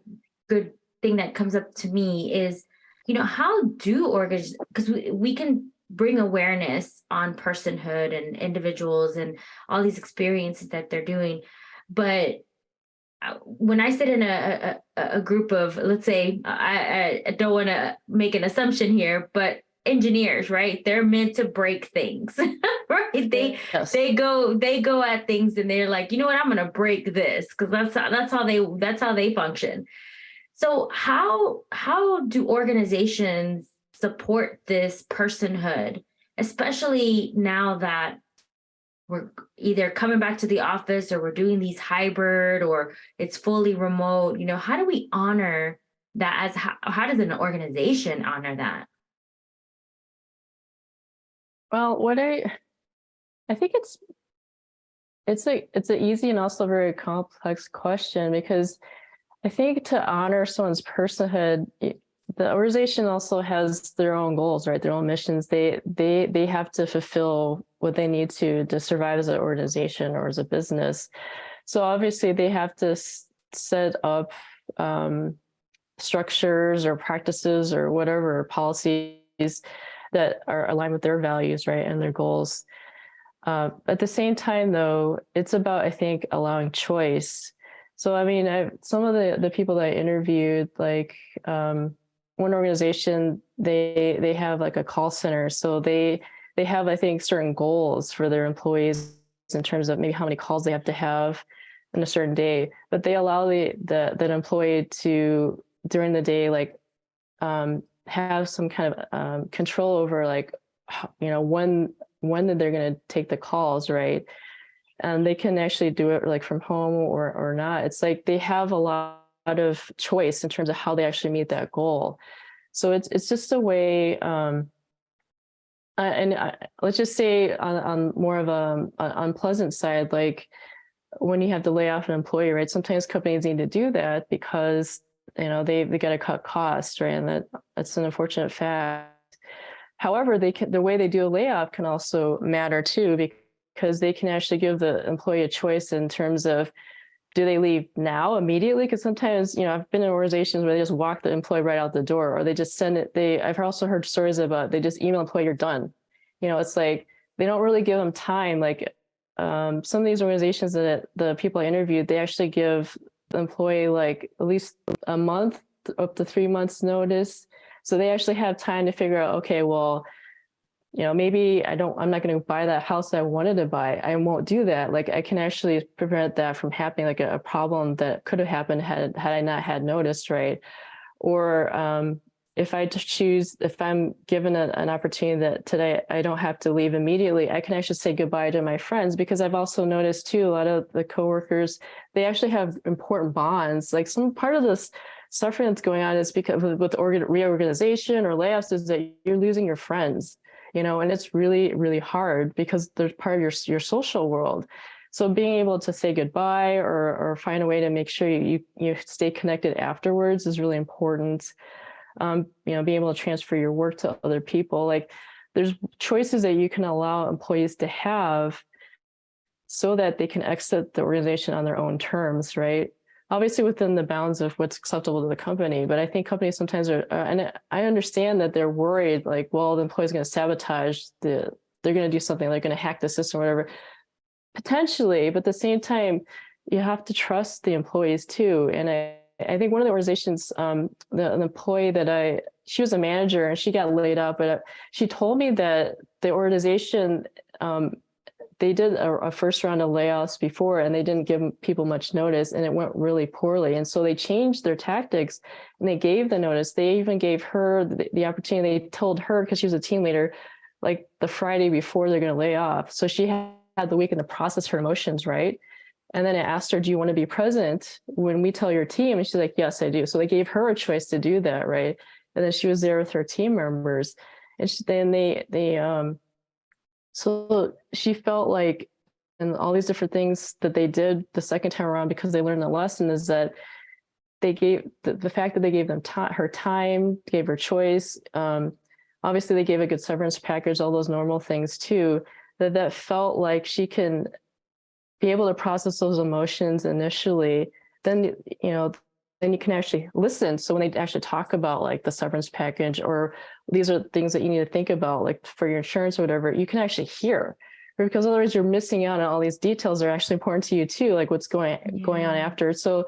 good thing that comes up to me is, how do organs, because we can bring awareness on personhood and individuals and all these experiences that they're doing. But when I sit in a group of, let's say, I don't want to make an assumption here, but engineers, right? They're meant to break things, right? Yes. They go at things and they're like, you know what, I'm gonna break this because that's how they function. So how do organizations support this personhood, especially now that we're either coming back to the office or we're doing these hybrid or it's fully remote? How do we honor that? How does an organization honor that? Well, I think it's an easy and also very complex question, because I think to honor someone's personhood, the organization also has their own goals, right? Their own missions. They have to fulfill what they need to survive as an organization or as a business. So obviously they have to set up structures or practices or whatever policies that are aligned with their values, right, and their goals. At the same time, though, it's about, I think, allowing choice. So, I mean, some of the people that I interviewed, like one organization, they have like a call center. So they have, I think, certain goals for their employees in terms of maybe how many calls they have to have in a certain day. But they allow that employee to, during the day, like have some kind of control over, like, when they're going to take the calls, right? And they can actually do it like from home or not. It's like they have a lot of choice in terms of how they actually meet that goal. So it's just a way. Let's just say on more of an unpleasant side, like when you have to lay off an employee, right? Sometimes companies need to do that because they got to cut costs, right? And that's an unfortunate fact. However, the way they do a layoff can also matter too, because they can actually give the employee a choice in terms of, do they leave now immediately? Because sometimes, I've been in organizations where they just walk the employee right out the door, or they just send it. I've also heard stories about they just email employee, you're done. It's like they don't really give them time. Like some of these organizations that the people I interviewed, they actually give the employee like at least a month up to 3 months notice. So they actually have time to figure out, okay, well, maybe I'm not going to buy that house I wanted to buy. I won't do that. Like I can actually prevent that from happening, like a problem that could have happened had I not had noticed, right? Or if I'm given an opportunity that today I don't have to leave immediately, I can actually say goodbye to my friends, because I've also noticed too, a lot of the coworkers, they actually have important bonds. Like some part of this suffering that's going on is because with reorganization or layoffs is that you're losing your friends, and it's really, really hard because they're part of your social world. So being able to say goodbye or find a way to make sure you stay connected afterwards is really important. Being able to transfer your work to other people, like there's choices that you can allow employees to have so that they can exit the organization on their own terms, right? Obviously within the bounds of what's acceptable to the company. But I think companies sometimes are, and I understand that they're worried, like, well, the employee's going to sabotage they're going to do something, they're going to hack the system or whatever, potentially. But at the same time, you have to trust the employees too. And I think one of the organizations, the employee she was a manager and she got laid off, but she told me that the organization, they did a first round of layoffs before and they didn't give people much notice and it went really poorly. And so they changed their tactics and they gave the notice. They even gave her the opportunity. They told her, because she was a team leader, like the Friday before they're going to lay off. So she had the weekend to process her emotions, right? And then I asked her, do you want to be present when we tell your team? And she's like, yes, I do. So they gave her a choice to do that, right? And then she was there with her team members. And then so she felt like, and all these different things that they did the second time around because they learned the lesson, is that they gave the fact that they gave them her time, gave her choice. Obviously, they gave a good severance package, all those normal things too. That felt like she can be able to process those emotions initially, then, then you can actually listen. So when they actually talk about like the severance package, or these are things that you need to think about, like for your insurance or whatever, you can actually hear, because otherwise you're missing out on all these details that are actually important to you too, like what's going on after. So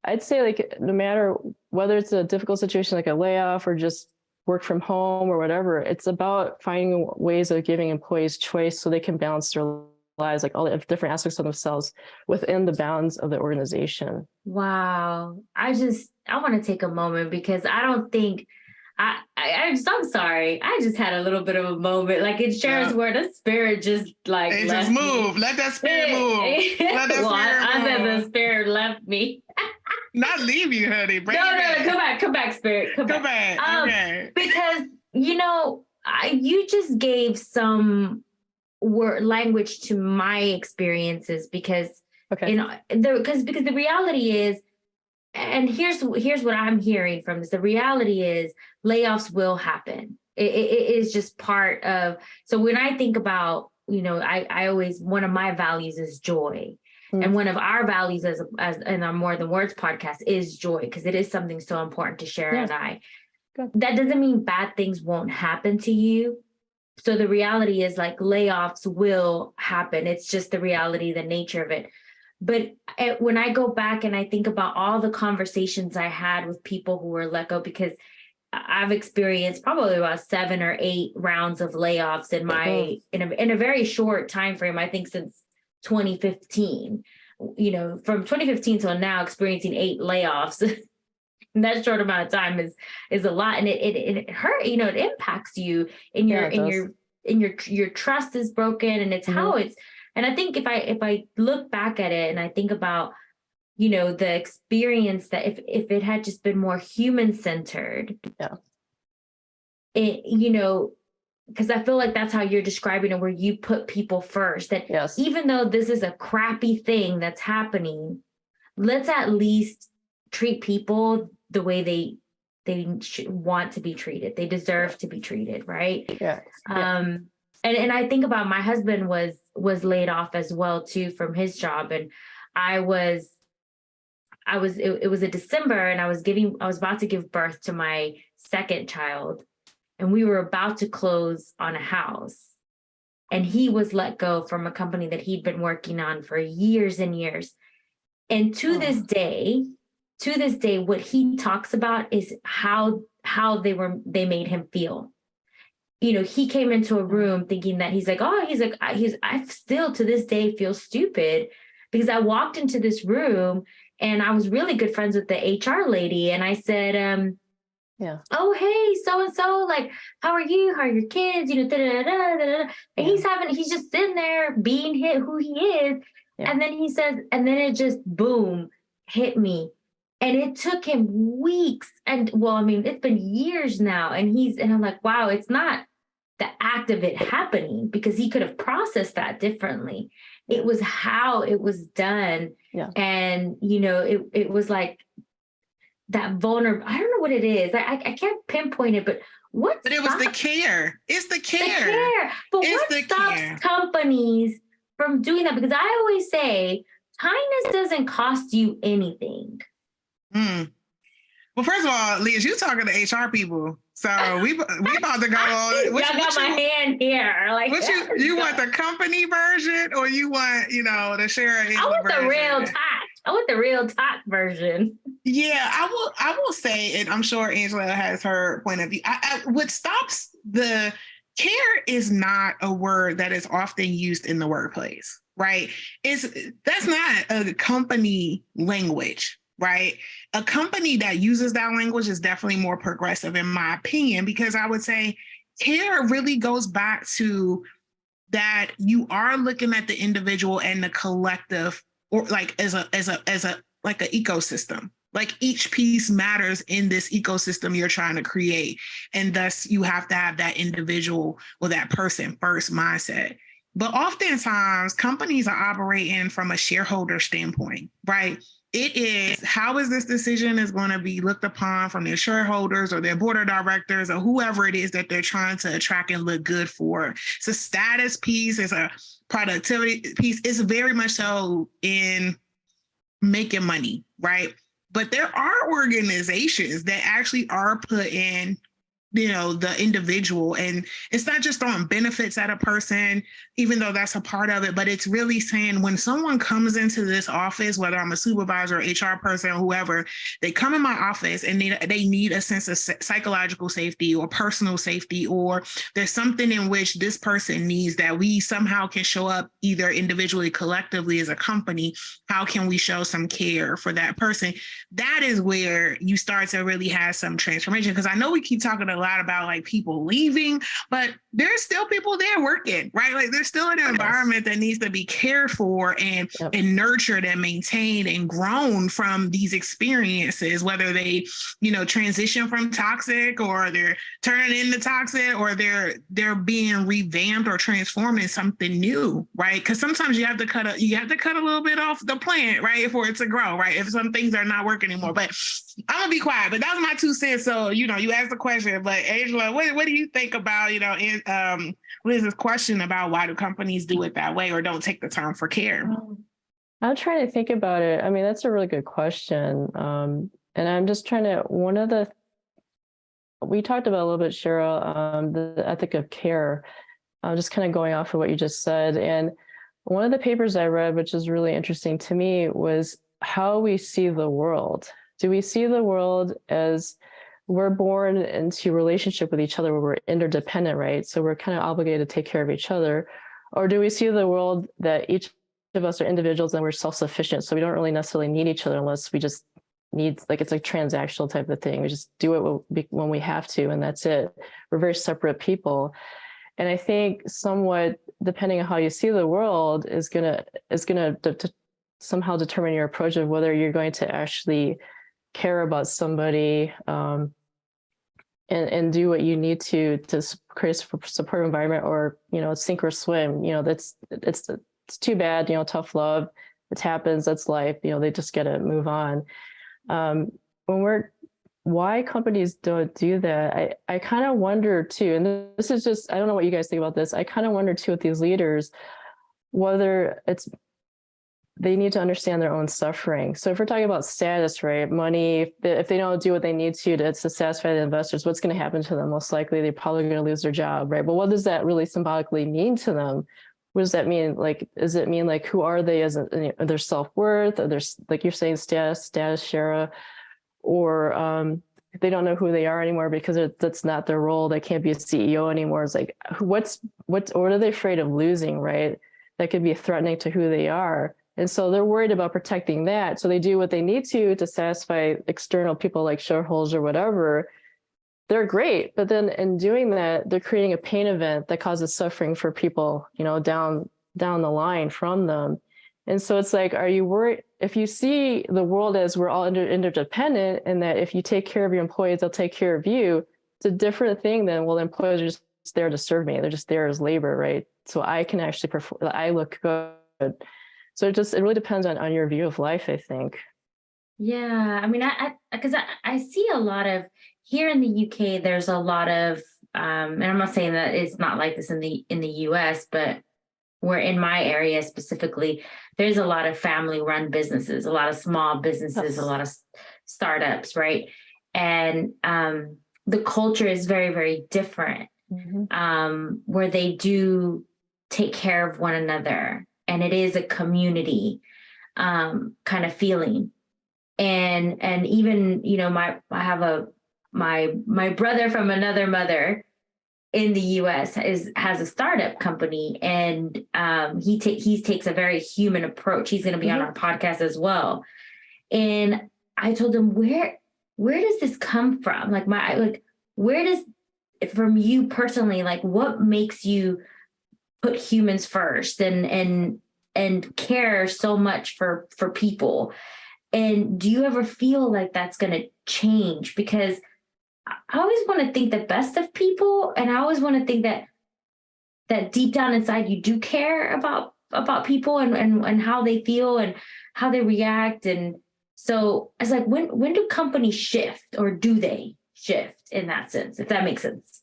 I'd say, like, no matter whether it's a difficult situation like a layoff or just work from home or whatever, it's about finding ways of giving employees choice so they can balance their lives, like all the different aspects of themselves within the bounds of the organization. Wow. I want to take a moment, because I don't think I'm sorry. I just had a little bit of a moment, like in Sharon's word, the spirit just like it left just moved. Let that spirit move. Let that I spirit said move. the spirit left me. Not leave you, honey. Bring it back. Come back, spirit. Come back. Okay. Because you just gave some word language to my experiences, because because the reality is, and here's what I'm hearing from this. The reality is layoffs will happen. It is just part of, so when I think about, I always, one of my values is joy. And one of our values as in our More Than Words podcast is joy, because it is something so important to Sharon and I. Good. That doesn't mean bad things won't happen to you. So the reality is, like, layoffs will happen. It's just the reality, the nature of it. But when I go back and I think about all the conversations I had with people who were let go, because I've experienced probably about 7 or 8 rounds of layoffs in a very short time frame. I think since 2015, from 2015 till now, experiencing 8 layoffs in that short amount of time is a lot, and it hurt. It impacts you in your trust is broken, and it's how it's. And I think if I look back at it and I think about the experience, that if it had just been more human centered, because I feel like that's how you're describing it, where you put people first, that even though this is a crappy thing that's happening, let's at least treat people the way they want to be treated. They deserve to be treated, right? And I think about, my husband was laid off as well too from his job, and it was a December, and I was about to give birth to my second child, and we were about to close on a house, and he was let go from a company that he'd been working on for years and years. And to this day, what he talks about is how they made him feel. He came into a room thinking that I still to this day feel stupid, because I walked into this room and I was really good friends with the HR lady, and I said, oh, hey, so-and-so, like, how are you? How are your kids? And he's just sitting there being who he is. And then he says, and then it just boom, hit me. And it took him weeks. And it's been years now. And I'm like, wow, it's not the act of it happening, because he could have processed that differently. It was how it was done. And, it was like that vulnerable, I don't know what it is. I can't pinpoint it, but it was the care. It's the care. The care. But what stops companies from doing that? Because I always say, kindness doesn't cost you anything. Well, first of all, Liz, you talking to HR people, so we about to go on. Y'all got my hand here. Like, what you want, the company version, or you want the Sharon? I want the real talk. I want the real talk version. Yeah, I will say, and I'm sure Angela has her point of view. What stops the care is not a word that is often used in the workplace, right? That's not a company language. Right? A company that uses that language is definitely more progressive, in my opinion, because I would say care really goes back to that you are looking at the individual and the collective, or like as a like an ecosystem. Like, each piece matters in this ecosystem you're trying to create. And thus you have to have that individual or that person first mindset. But oftentimes companies are operating from a shareholder standpoint, right? It is, how is this decision is going to be looked upon from their shareholders or their board of directors or whoever it is that they're trying to attract and look good for. It's a status piece, it's a productivity piece. It's very much so in making money, right? But there are organizations that actually are putting, the individual, and it's not just throwing benefits at a person, even though that's a part of it, but it's really saying when someone comes into this office, whether I'm a supervisor or HR person or whoever, they come in my office and they need a sense of psychological safety or personal safety, or there's something in which this person needs that we somehow can show up either individually, collectively as a company. How can we show some care for that person? That is where you start to really have some transformation. Because I know we keep talking a lot about like people leaving, but there's still people there working, right? Like there's still an environment that needs to be cared for and nurtured and maintained and grown from these experiences, whether they, transition from toxic or they're turning into toxic or they're being revamped or transformed in something new, right? Because sometimes you have to cut a little bit off the plant, right, for it to grow, right? If some things are not working anymore. But I'm gonna be quiet, but that was my 2 cents. So, you asked the question, but Angela, what do you think about, Liz's question about why do companies do it that way or don't take the time for care? I'm trying to think about it. I mean, that's a really good question. And I'm just trying to, we talked about a little bit, Cheryl, the ethic of care, just kind of going off of what you just said. And one of the papers I read, which is really interesting to me, was how we see the world. Do we see the world as we're born into relationship with each other where we're interdependent, right? So we're kind of obligated to take care of each other. Or do we see the world that each of us are individuals and we're self-sufficient, so we don't really necessarily need each other unless we just need, like, it's like transactional type of thing. We just do it when we have to, and that's it. We're very separate people. And I think somewhat, depending on how you see the world, is gonna somehow determine your approach of whether you're going to actually care about somebody and do what you need to create a supportive environment, or sink or swim. It's too bad. Tough love. It happens. That's life. They just got to move on. Why companies don't do that, I kind of wonder too. And this is just, I don't know what you guys think about this. I kind of wonder too with these leaders, whether they need to understand their own suffering. So if we're talking about status, right, money, if they don't do what they need to satisfy the investors, what's going to happen to them? Most likely, they're probably going to lose their job, right? But what does that really symbolically mean to them? What does that mean? Like, does it mean like, who are they as their self-worth, or their, like you're saying, status, Shara, or they don't know who they are anymore because that's not their role. They can't be a CEO anymore. It's like, what are they afraid of losing, right? That could be threatening to who they are. And so they're worried about protecting that. So they do what they need to satisfy external people like shareholders or whatever. They're great. But then in doing that, they're creating a pain event that causes suffering for people, down the line from them. And so it's like, are you worried if you see the world as we're all interdependent, and that if you take care of your employees, they'll take care of you? It's a different thing than, well, employees are just there to serve me. They're just there as labor, right? So I can actually perform, I look good. So it really depends on your view of life, I think. Yeah, I mean, because I see a lot of, here in the UK, there's a lot of, and I'm not saying that it's not like this in the US, but we're in my area specifically, there's a lot of family-run businesses, a lot of small businesses, a lot of startups, right? And the culture is very, very different, where they do take care of one another. And it is a community kind of feeling. And even, I have my brother from another mother in the US has a startup company, and he takes a very human approach. He's going to be on our podcast as well. And I told him, where does this come from? Where does, from you personally, like, what makes you put humans first and care so much for people? And do you ever feel like that's going to change? Because I always want to think the best of people, and I always want to think that deep down inside you do care about people and how they feel and how they react. And So it's like, when do companies shift, or do they shift in that sense, if that makes sense?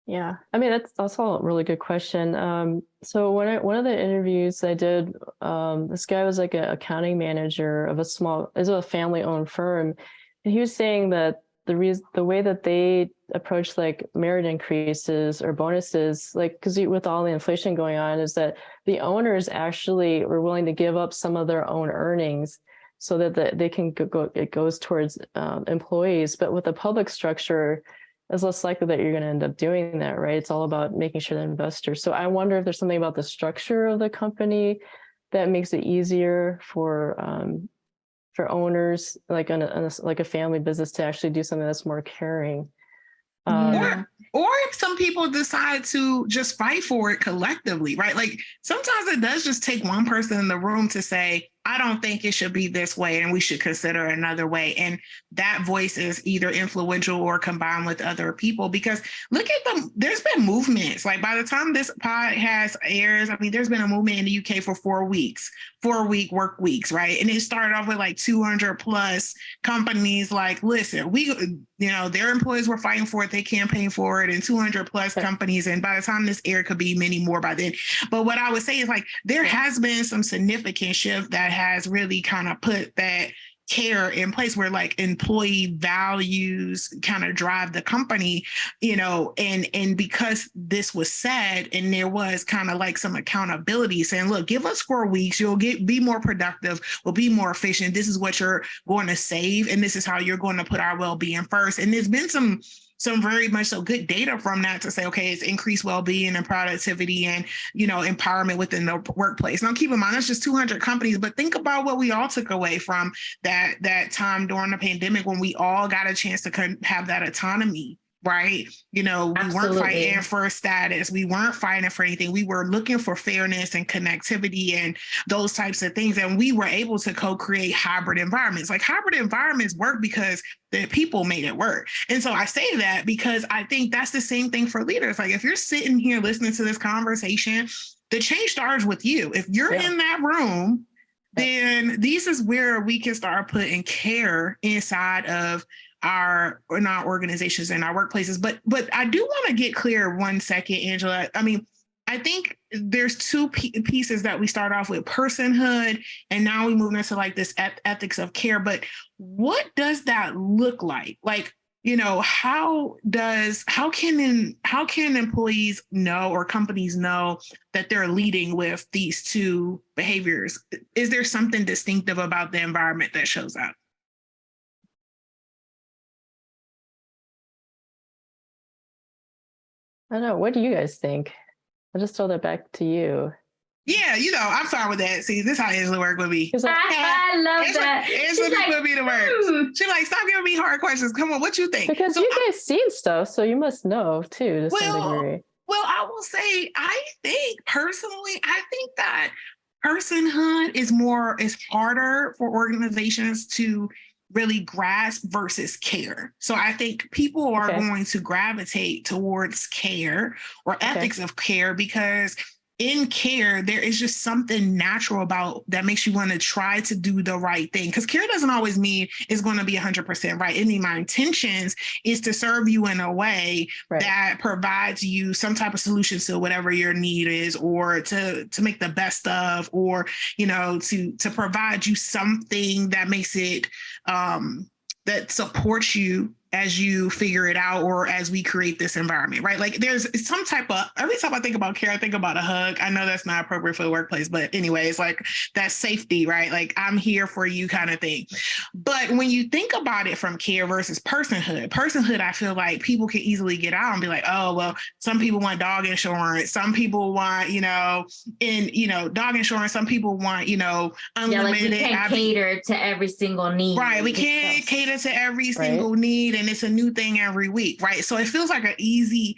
Yeah, I mean, that's also a really good question. So one of the interviews I did, this guy was like an accounting manager of a family-owned firm, and he was saying that the way that they approach like merit increases or bonuses, like because with all the inflation going on, is that the owners actually were willing to give up some of their own earnings so that they can it goes towards employees. But with the public structure, it's less likely that you're going to end up doing that, right? It's all about making sure that investors. So I wonder if there's something about the structure of the company that makes it easier for owners, like like a family business, to actually do something that's more caring. Or if some people decide to just fight for it collectively, right? Like sometimes it does just take one person in the room to say, I don't think it should be this way and we should consider another way. And that voice is either influential or combined with other people, because look at them. There's been movements. Like by the time this podcast airs, I mean, there's been a movement in the UK for 4-week work weeks, right? And it started off with like 200 plus companies like, listen, their employees were fighting for it. They campaigned for it, and 200 plus companies. And by the time this air, could be many more by then. But what I would say is like, there has been some significant shift that has really kind of put that care in place, where like employee values kind of drive the company, and because this was said, and there was kind of like some accountability saying, look, give us 4 weeks, you'll be more productive, we'll be more efficient, this is what you're going to save, and this is how you're going to put our well-being first. And there's been some very much so good data from that to say, okay, it's increased well-being and productivity and, empowerment within the workplace. Now, keep in mind, that's just 200 companies, but think about what we all took away from that time during the pandemic, when we all got a chance to have that autonomy. Right. We weren't fighting for status. We weren't fighting for anything. We were looking for fairness and connectivity and those types of things. And we were able to co-create hybrid environments. Like hybrid environments work because the people made it work. And so I say that because I think that's the same thing for leaders. Like if you're sitting here listening to this conversation, the change starts with you. If you're in that room, then this is where we can start putting care inside of our organizations and our workplaces. But I do want to get clear 1 second, Angela. I mean, I think there's two pieces that we start off with: personhood, and now we move into like this ethics of care. But what does that look like? Like, how can employees know, or companies know, that they're leading with these two behaviors? Is there something distinctive about the environment that shows up? I don't know. What do you guys think? I'll just throw that back to you. Yeah, I'm fine with that. See, this is how Angela work with me. I love that. Angela put me to work. She's like, stop giving me hard questions. Come on, what you think? Because you guys seen stuff, so you must know too, to some degree. Well, I will say, I think that personhood is harder for organizations to really grasp versus care. So I think people are going to gravitate towards care or ethics of care, because in care, there is just something natural about that makes you want to try to do the right thing. Because care doesn't always mean it's going to be 100% right. I mean, my intentions is to serve you in a way that provides you some type of solution to whatever your need is, or to make the best of, or, to provide you something that makes it, that supports you as you figure it out, or as we create this environment, right? Like there's some type of, every time I think about care, I think about a hug. I know that's not appropriate for the workplace, but anyways, like that safety, right? Like I'm here for you kind of thing. But when you think about it from care versus personhood, I feel like people can easily get out and be like, oh, well, some people want dog insurance. Some people want, dog insurance. Some people want, unlimited. We can't cater to every single need. Right. We can't cater to every single need. And it's a new thing every week, right? So it feels like an easy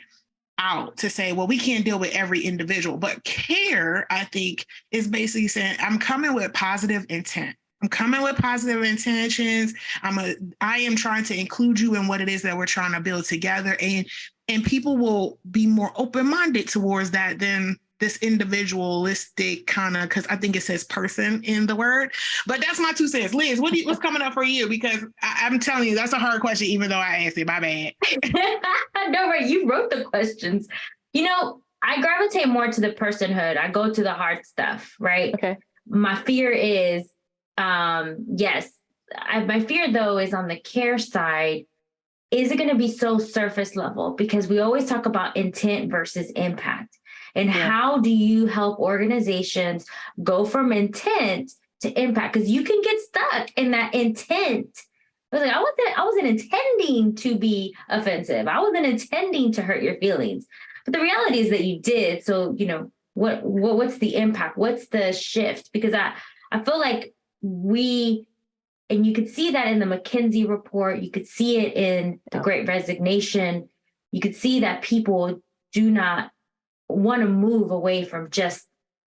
out to say, well, we can't deal with every individual. But care, I think, is basically saying, I'm coming with positive intent. I'm coming with positive intentions. I am trying to include you in what it is that we're trying to build together. And people will be more open-minded towards that than this individualistic kind of, because I think it says person in the word. But that's my 2 cents. Liz, what's coming up for you? Because I'm telling you, that's a hard question, even though I asked it. My bad. No, right. You wrote the questions. You know, I gravitate more to the personhood. I go to the hard stuff, right? Okay. My fear is, yes, my fear though is on the care side. Is it going to be so surface level? Because we always talk about intent versus impact. And how do you help organizations go from intent to impact? Because you can get stuck in that intent. I was like, I wasn't intending to be offensive. I wasn't intending to hurt your feelings. But the reality is that you did. So, you know, what's the impact? What's the shift? Because I feel like and you could see that in the McKinsey report. You could see it in the Great Resignation. You could see that people do not want to move away from just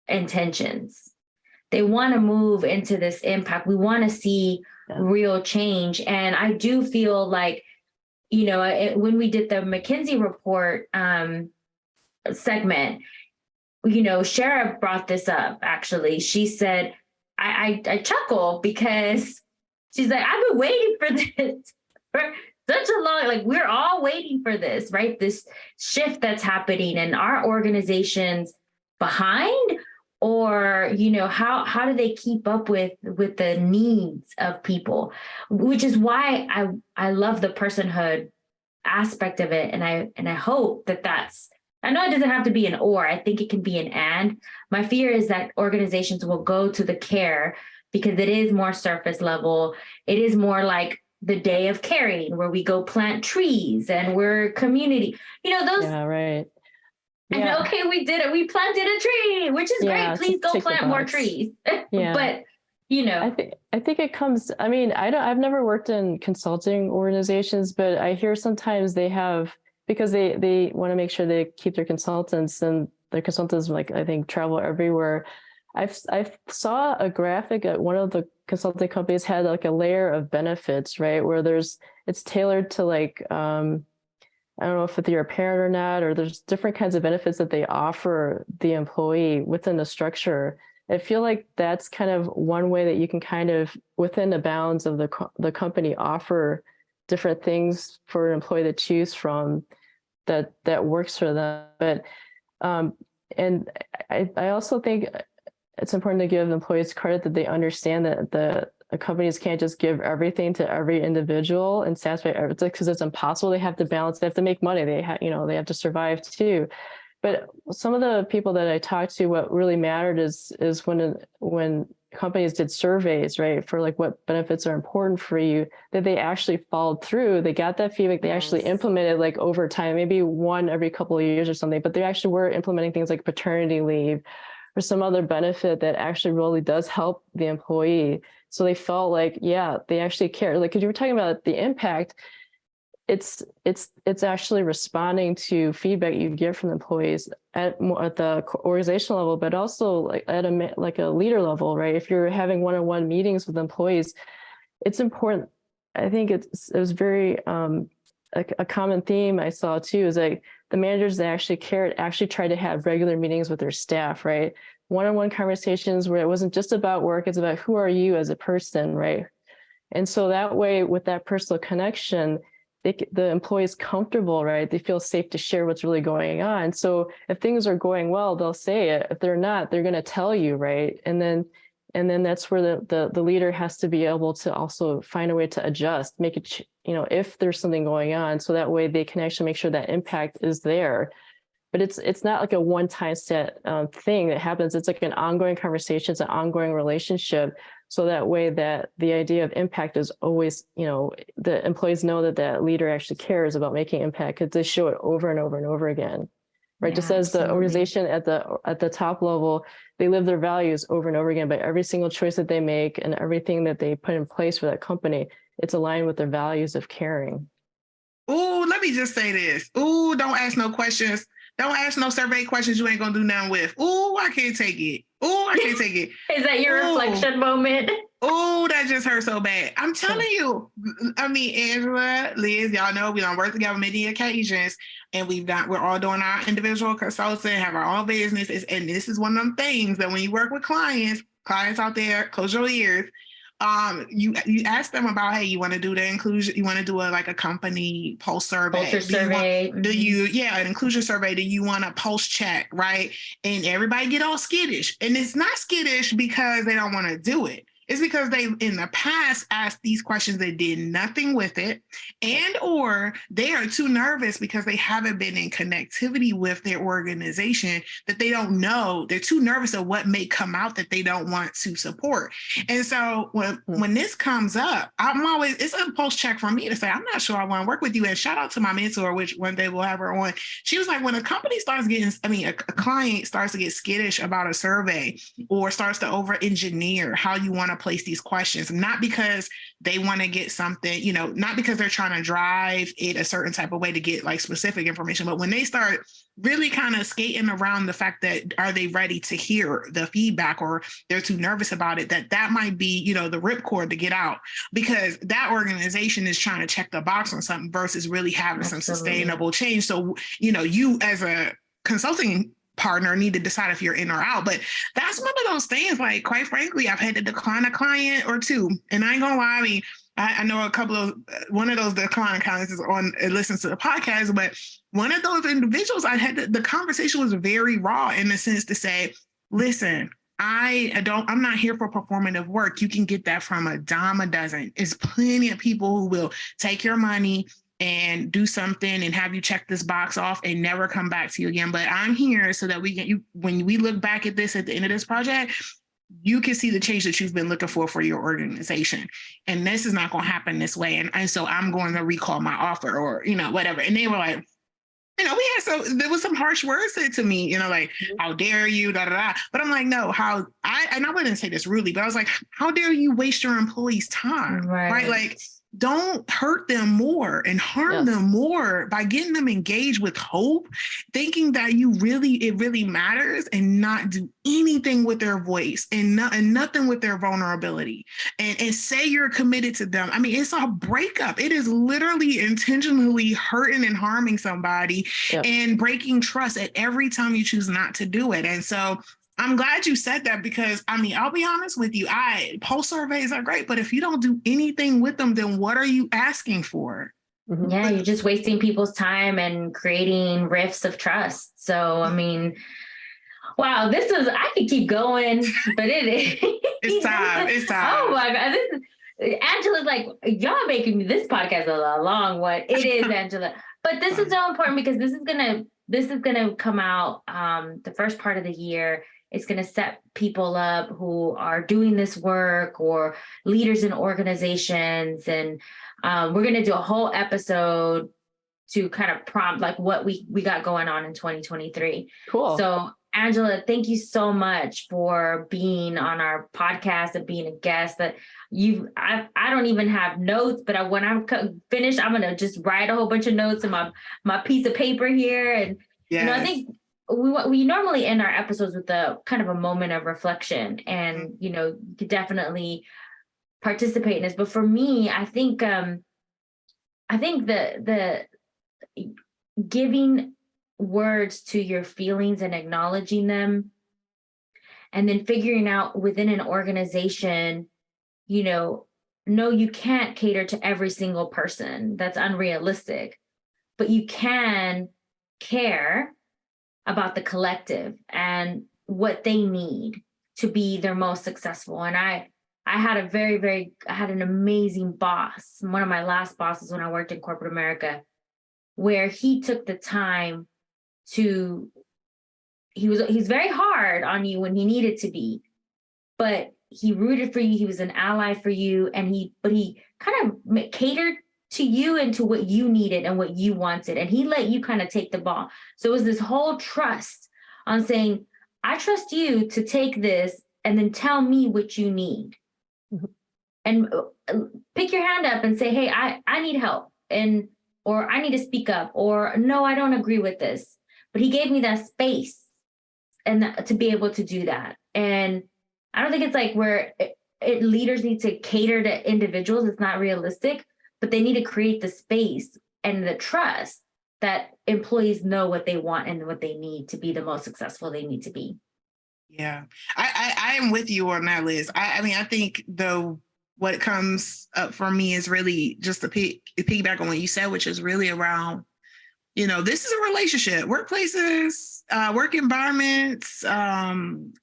intentions. They want to move into this impact. We want to see real change. And I do feel like, you know, when we did the McKinsey report segment, you know, Shara brought this up, actually. She said, I chuckle because she's like, I've been waiting for this for such a long, like we're all waiting for this, right? This shift that's happening, and our organizations behind, or, you know, how do they keep up with the needs of people? Which is why I love the personhood aspect of it. And I hope that's, I know it doesn't have to be an or, I think it can be an and. My fear is that organizations will go to the care because it is more surface level. It is more like the day of caring, where we go plant trees and we're community, you know, those. Yeah, right. And okay, we did it. We planted a tree, which is great. Please go plant more trees. But, you know, I think it comes, I mean, I've never worked in consulting organizations, but I hear sometimes they have, because they want to make sure they keep their consultants, and their consultants, like, I think, travel everywhere. I saw a graphic at one of the consulting companies had like a layer of benefits, right? Where it's tailored to, like, I don't know if you're a parent or not, or there's different kinds of benefits that they offer the employee within the structure. I feel like that's kind of one way that you can kind of, within the bounds of the company, offer different things for an employee to choose from that works for them. But and I also think it's important to give employees credit that they understand that the companies can't just give everything to every individual and satisfy everything, because it's impossible. They have to balance. They have to make money. They have to survive too. But some of the people that I talked to, what really mattered is when companies did surveys, right, for like what benefits are important for you, that they actually followed through. They got that feedback. They actually implemented, like, over time, maybe one every couple of years or something, but they actually were implementing things like paternity leave or some other benefit that actually really does help the employee. So they felt like, yeah, they actually care. Like, because you were talking about the impact, it's actually responding to feedback you get from employees at the organizational level, but also like at a leader level, right? If you're having one-on-one meetings with employees, it's important. I think it was very a common theme I saw too, is like the managers that actually cared actually tried to have regular meetings with their staff, right? One-on-one conversations where it wasn't just about work, it's about who are you as a person, right? And so that way, with that personal connection, the employee's comfortable, right? They feel safe to share what's really going on. So if things are going well, they'll say it. If they're not, they're going to tell you, right? And then that's where the leader has to be able to also find a way to adjust, make it, if there's something going on, so that way they can actually make sure that impact is there. But it's not like a one-time set thing that happens. It's like an ongoing conversation. It's an ongoing relationship. So that way that the idea of impact is always, the employees know that leader actually cares about making impact, because they show it over and over and over again, right? Yeah, just as the organization at the top level, they live their values over and over again, but every single choice that they make and everything that they put in place for that company, it's aligned with their values of caring. Ooh, let me just say this. Ooh, don't ask no questions. Don't ask no survey questions you ain't gonna do nothing with. Ooh, I can't take it. Ooh, I can't take it. Is that your reflection moment? Oh, that just hurt so bad. I'm telling you. I mean, Angela, Liz, y'all know we don't work together many occasions, and we're all doing our individual consulting, have our own businesses, and this is one of them things that when you work with clients out there, close your ears. You ask them about, hey, you want to do the inclusion, you want to do a company pulse survey, culture survey, an inclusion survey, do you want a pulse check, right? And everybody get all skittish, and it's not skittish because they don't want to do it. It's because they in the past asked these questions, they did nothing with it, and or they are too nervous because they haven't been in connectivity with their organization, that they don't know. They're too nervous of what may come out that they don't want to support. And so when this comes up, it's a pulse check for me to say, I'm not sure I want to work with you. And shout out to my mentor, which one day we'll have her on. She was like, when a client starts to get skittish about a survey or starts to over engineer how you want to place these questions, not because they want to get something, not because they're trying to drive it a certain type of way to get like specific information, but when they start really kind of skating around the fact that are they ready to hear the feedback, or they're too nervous about it, that might be, the ripcord to get out, because that organization is trying to check the box on something versus really having some sustainable change. So, you as a consulting partner need to decide if you're in or out. But that's one of those things, like, quite frankly, I've had to decline a client or two. And I ain't gonna lie, I mean, I know one of those decline clients is on and listens to the podcast, but one of those individuals, the conversation was very raw in the sense to say, listen, I'm not here for performative work. You can get that from a dime a dozen. There's plenty of people who will take your money and do something and have you check this box off and never come back to you again. But I'm here so that when we look back at this at the end of this project, you can see the change that you've been looking for your organization. And this is not going to happen this way. And so I'm going to recall my offer, or, whatever. And they were like, there was some harsh words said to me, like, how dare you, da, da, da. But I'm like, no, and I wouldn't say this rudely, but I was like, how dare you waste your employees' time, right? Like, don't hurt them more and harm them more by getting them engaged with hope, thinking that it really matters, and not do anything with their voice and nothing with their vulnerability, and say you're committed to them. I mean, it's a breakup. It is literally intentionally hurting and harming somebody and breaking trust at every time you choose not to do it. And so I'm glad you said that, because I mean, I'll be honest with you, pulse surveys are great, but if you don't do anything with them, then what are you asking for? Mm-hmm. Yeah, you're just wasting people's time and creating rifts of trust. So, I mean, wow, I could keep going, but it is. It's time. Oh my God. Angela's like, y'all making this podcast a long one. It is, Angela. But this is so important, because this is gonna come out the first part of the year. It's going to set people up who are doing this work, or leaders in organizations. And we're going to do a whole episode to kind of prompt like what we got going on in 2023. Cool. So Angela, thank you so much for being on our podcast and being a guest. That I don't even have notes, but when I'm finished, I'm going to just write a whole bunch of notes in my piece of paper here. And I think we normally end our episodes with a kind of a moment of reflection, and you could definitely participate in this. But for me, I think the giving words to your feelings and acknowledging them, and then figuring out within an organization, no, you can't cater to every single person. That's unrealistic, but you can care about the collective and what they need to be their most successful. And I had I had an amazing boss, one of my last bosses when I worked in corporate America, where he took the time he's very hard on you when he needed to be, but he rooted for you. He was an ally for you. But he kind of catered to you and to what you needed and what you wanted. And he let you kind of take the ball. So it was this whole trust on saying, I trust you to take this and then tell me what you need. Mm-hmm. And pick your hand up and say, hey, I need help, or I need to speak up, or no, I don't agree with this. But he gave me that space and to be able to do that. And I don't think it's like leaders need to cater to individuals. It's not realistic, but they need to create the space and the trust that employees know what they want and what they need to be the most successful they need to be. Yeah, I am with you on that, Liz. I mean, I think what comes up for me is really just to piggyback on what you said, which is really around, this is a relationship. Workplaces, work environments,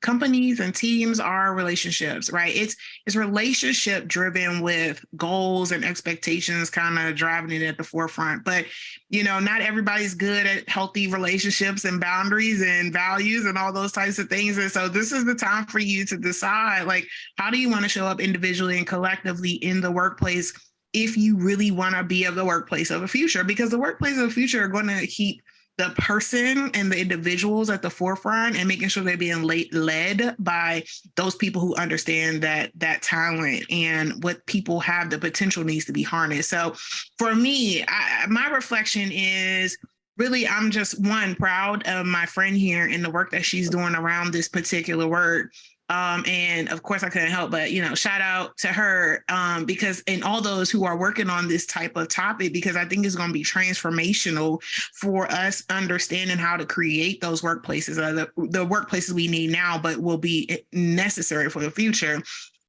companies and teams are relationships, right? It's relationship driven with goals and expectations kind of driving it at the forefront. But, not everybody's good at healthy relationships and boundaries and values and all those types of things. And so this is the time for you to decide, like, how do you want to show up individually and collectively in the workplace if you really want to be of the workplace of the future, because the workplace of the future are going to keep the person and the individuals at the forefront and making sure they're being led by those people who understand that talent and what people have the potential needs to be harnessed. So for me, my reflection is really, I'm just proud of my friend here and the work that she's doing around this particular work. And of course I couldn't help but, shout out to her because and all those who are working on this type of topic, because I think it's going to be transformational for us understanding how to create those workplaces, the workplaces we need now, but will be necessary for the future.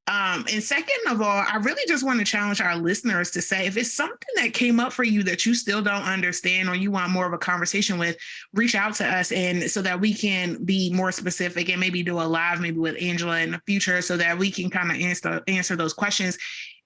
And second of all, I really just want to challenge our listeners to say, if it's something that came up for you that you still don't understand or you want more of a conversation with, reach out to us and so that we can be more specific and maybe do a live maybe with Angela in the future so that we can kind of answer those questions.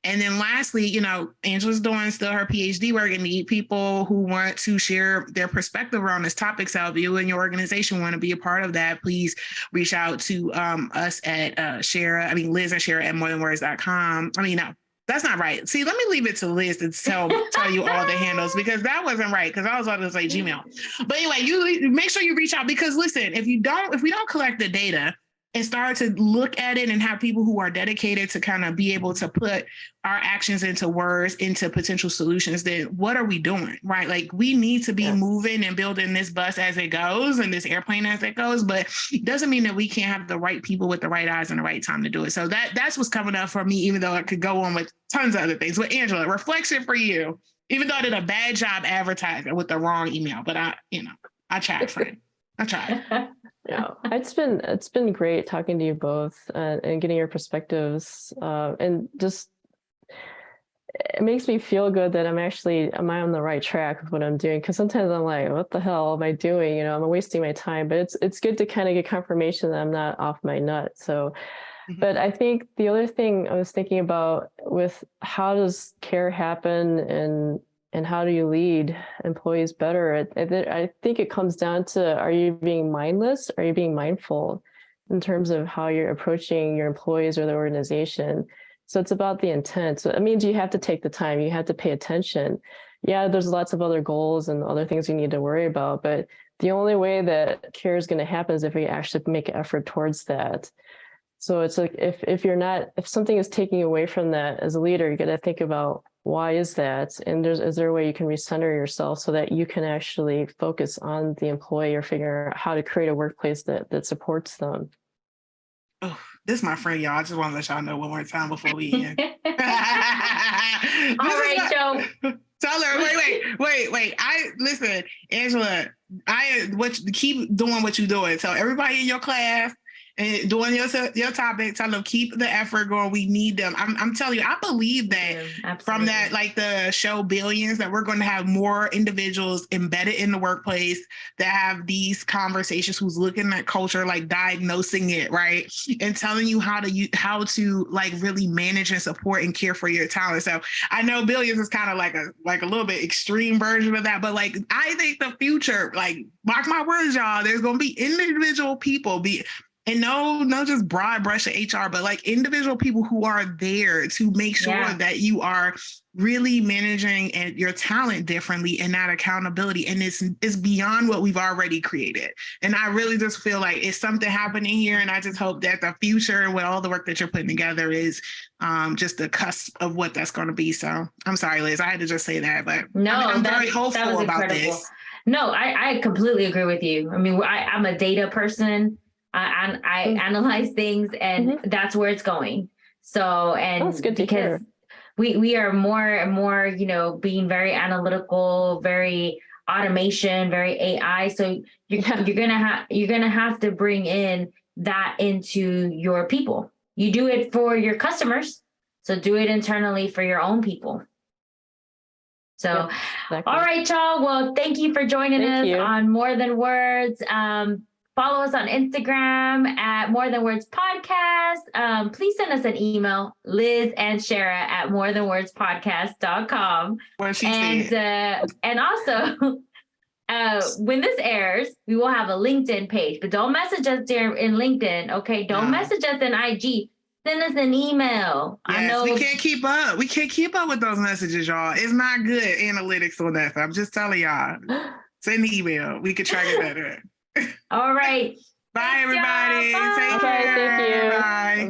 And then lastly, Angela's doing still her PhD work and need people who want to share their perspective around this topic. So if you and your organization want to be a part of that, please reach out to us at Liz and Shara at morethanwords.com. No, that's not right. See, let me leave it to Liz to tell you all the handles because that wasn't right because I was about to say Gmail. But anyway, you make sure you reach out because listen, if we don't collect the data and start to look at it and have people who are dedicated to kind of be able to put our actions into words, into potential solutions, then what are we doing, right? Like we need to be moving and building this bus as it goes and this airplane as it goes, but it doesn't mean that we can't have the right people with the right eyes and the right time to do it. So that's what's coming up for me, even though I could go on with tons of other things. But Angela, reflection for you, even though I did a bad job advertising with the wrong email, but I tried, friend. I tried. Yeah, it's been great talking to you both and getting your perspectives, and just it makes me feel good that am I on the right track with what I'm doing? Because sometimes I'm like, what the hell am I doing? I'm wasting my time. But it's good to kind of get confirmation that I'm not off my nut. So, but I think the other thing I was thinking about with how does care happen and how do you lead employees better? I think it comes down to, are you being mindless? Are you being mindful in terms of how you're approaching your employees or the organization? So it's about the intent. So it means you have to take the time, you have to pay attention. Yeah, there's lots of other goals and other things you need to worry about, but the only way that care is going to happen is if we actually make an effort towards that. So it's like if something is taking away from that as a leader, you got to think about, why is that? And is there a way you can recenter yourself so that you can actually focus on the employee or figure out how to create a workplace that supports them? Oh, this is my friend, y'all. I just want to let y'all know one more time before we end. All right, Joe. Tell her, wait. Listen, Angela, keep doing what you're doing. Tell everybody in your class, and doing your topic, tell them keep the effort going. We need them. I'm telling you, I believe that from that, like the show Billions, that we're going to have more individuals embedded in the workplace that have these conversations, who's looking at culture, like diagnosing it, right, and telling you how to like really manage and support and care for your talent. So I know Billions is kind of like a little bit extreme version of that, but like I think the future, like mark my words, y'all, there's going to be individual people and no just broad brush of HR, but like individual people who are there to make sure that you are really managing your talent differently and that accountability. And it's beyond what we've already created. And I really just feel like it's something happening here. And I just hope that the future with all the work that you're putting together is just the cusp of what that's going to be. So I'm sorry, Liz, I had to just say that, but no, I'm very hopeful about this. No, I completely agree with you. I mean, I'm a data person. I analyze things and that's where it's going. So, and That's good to because hear. we are more and more, you know, being very analytical, very automation, very AI. So you're gonna have to bring in that into your people. You do it for your customers, so do it internally for your own people. So, Yep, exactly. all right, y'all. Well, thank you for joining us you. on More Than Words. Follow us on Instagram at More Than Words Podcast. Please send us an email, Liz and Shara at morethanwordspodcast.com. What she said. And also, when this airs, we will have a LinkedIn page, but don't message us there in LinkedIn. Okay. Don't message us in IG. Send us an email. Yes, I know we can't keep up. We can't keep up with those messages, y'all. It's not good analytics on that. I'm just telling y'all. Send the email. We could track it better. All right. Bye, everybody. Bye. Take care. Thank you. Bye. Bye.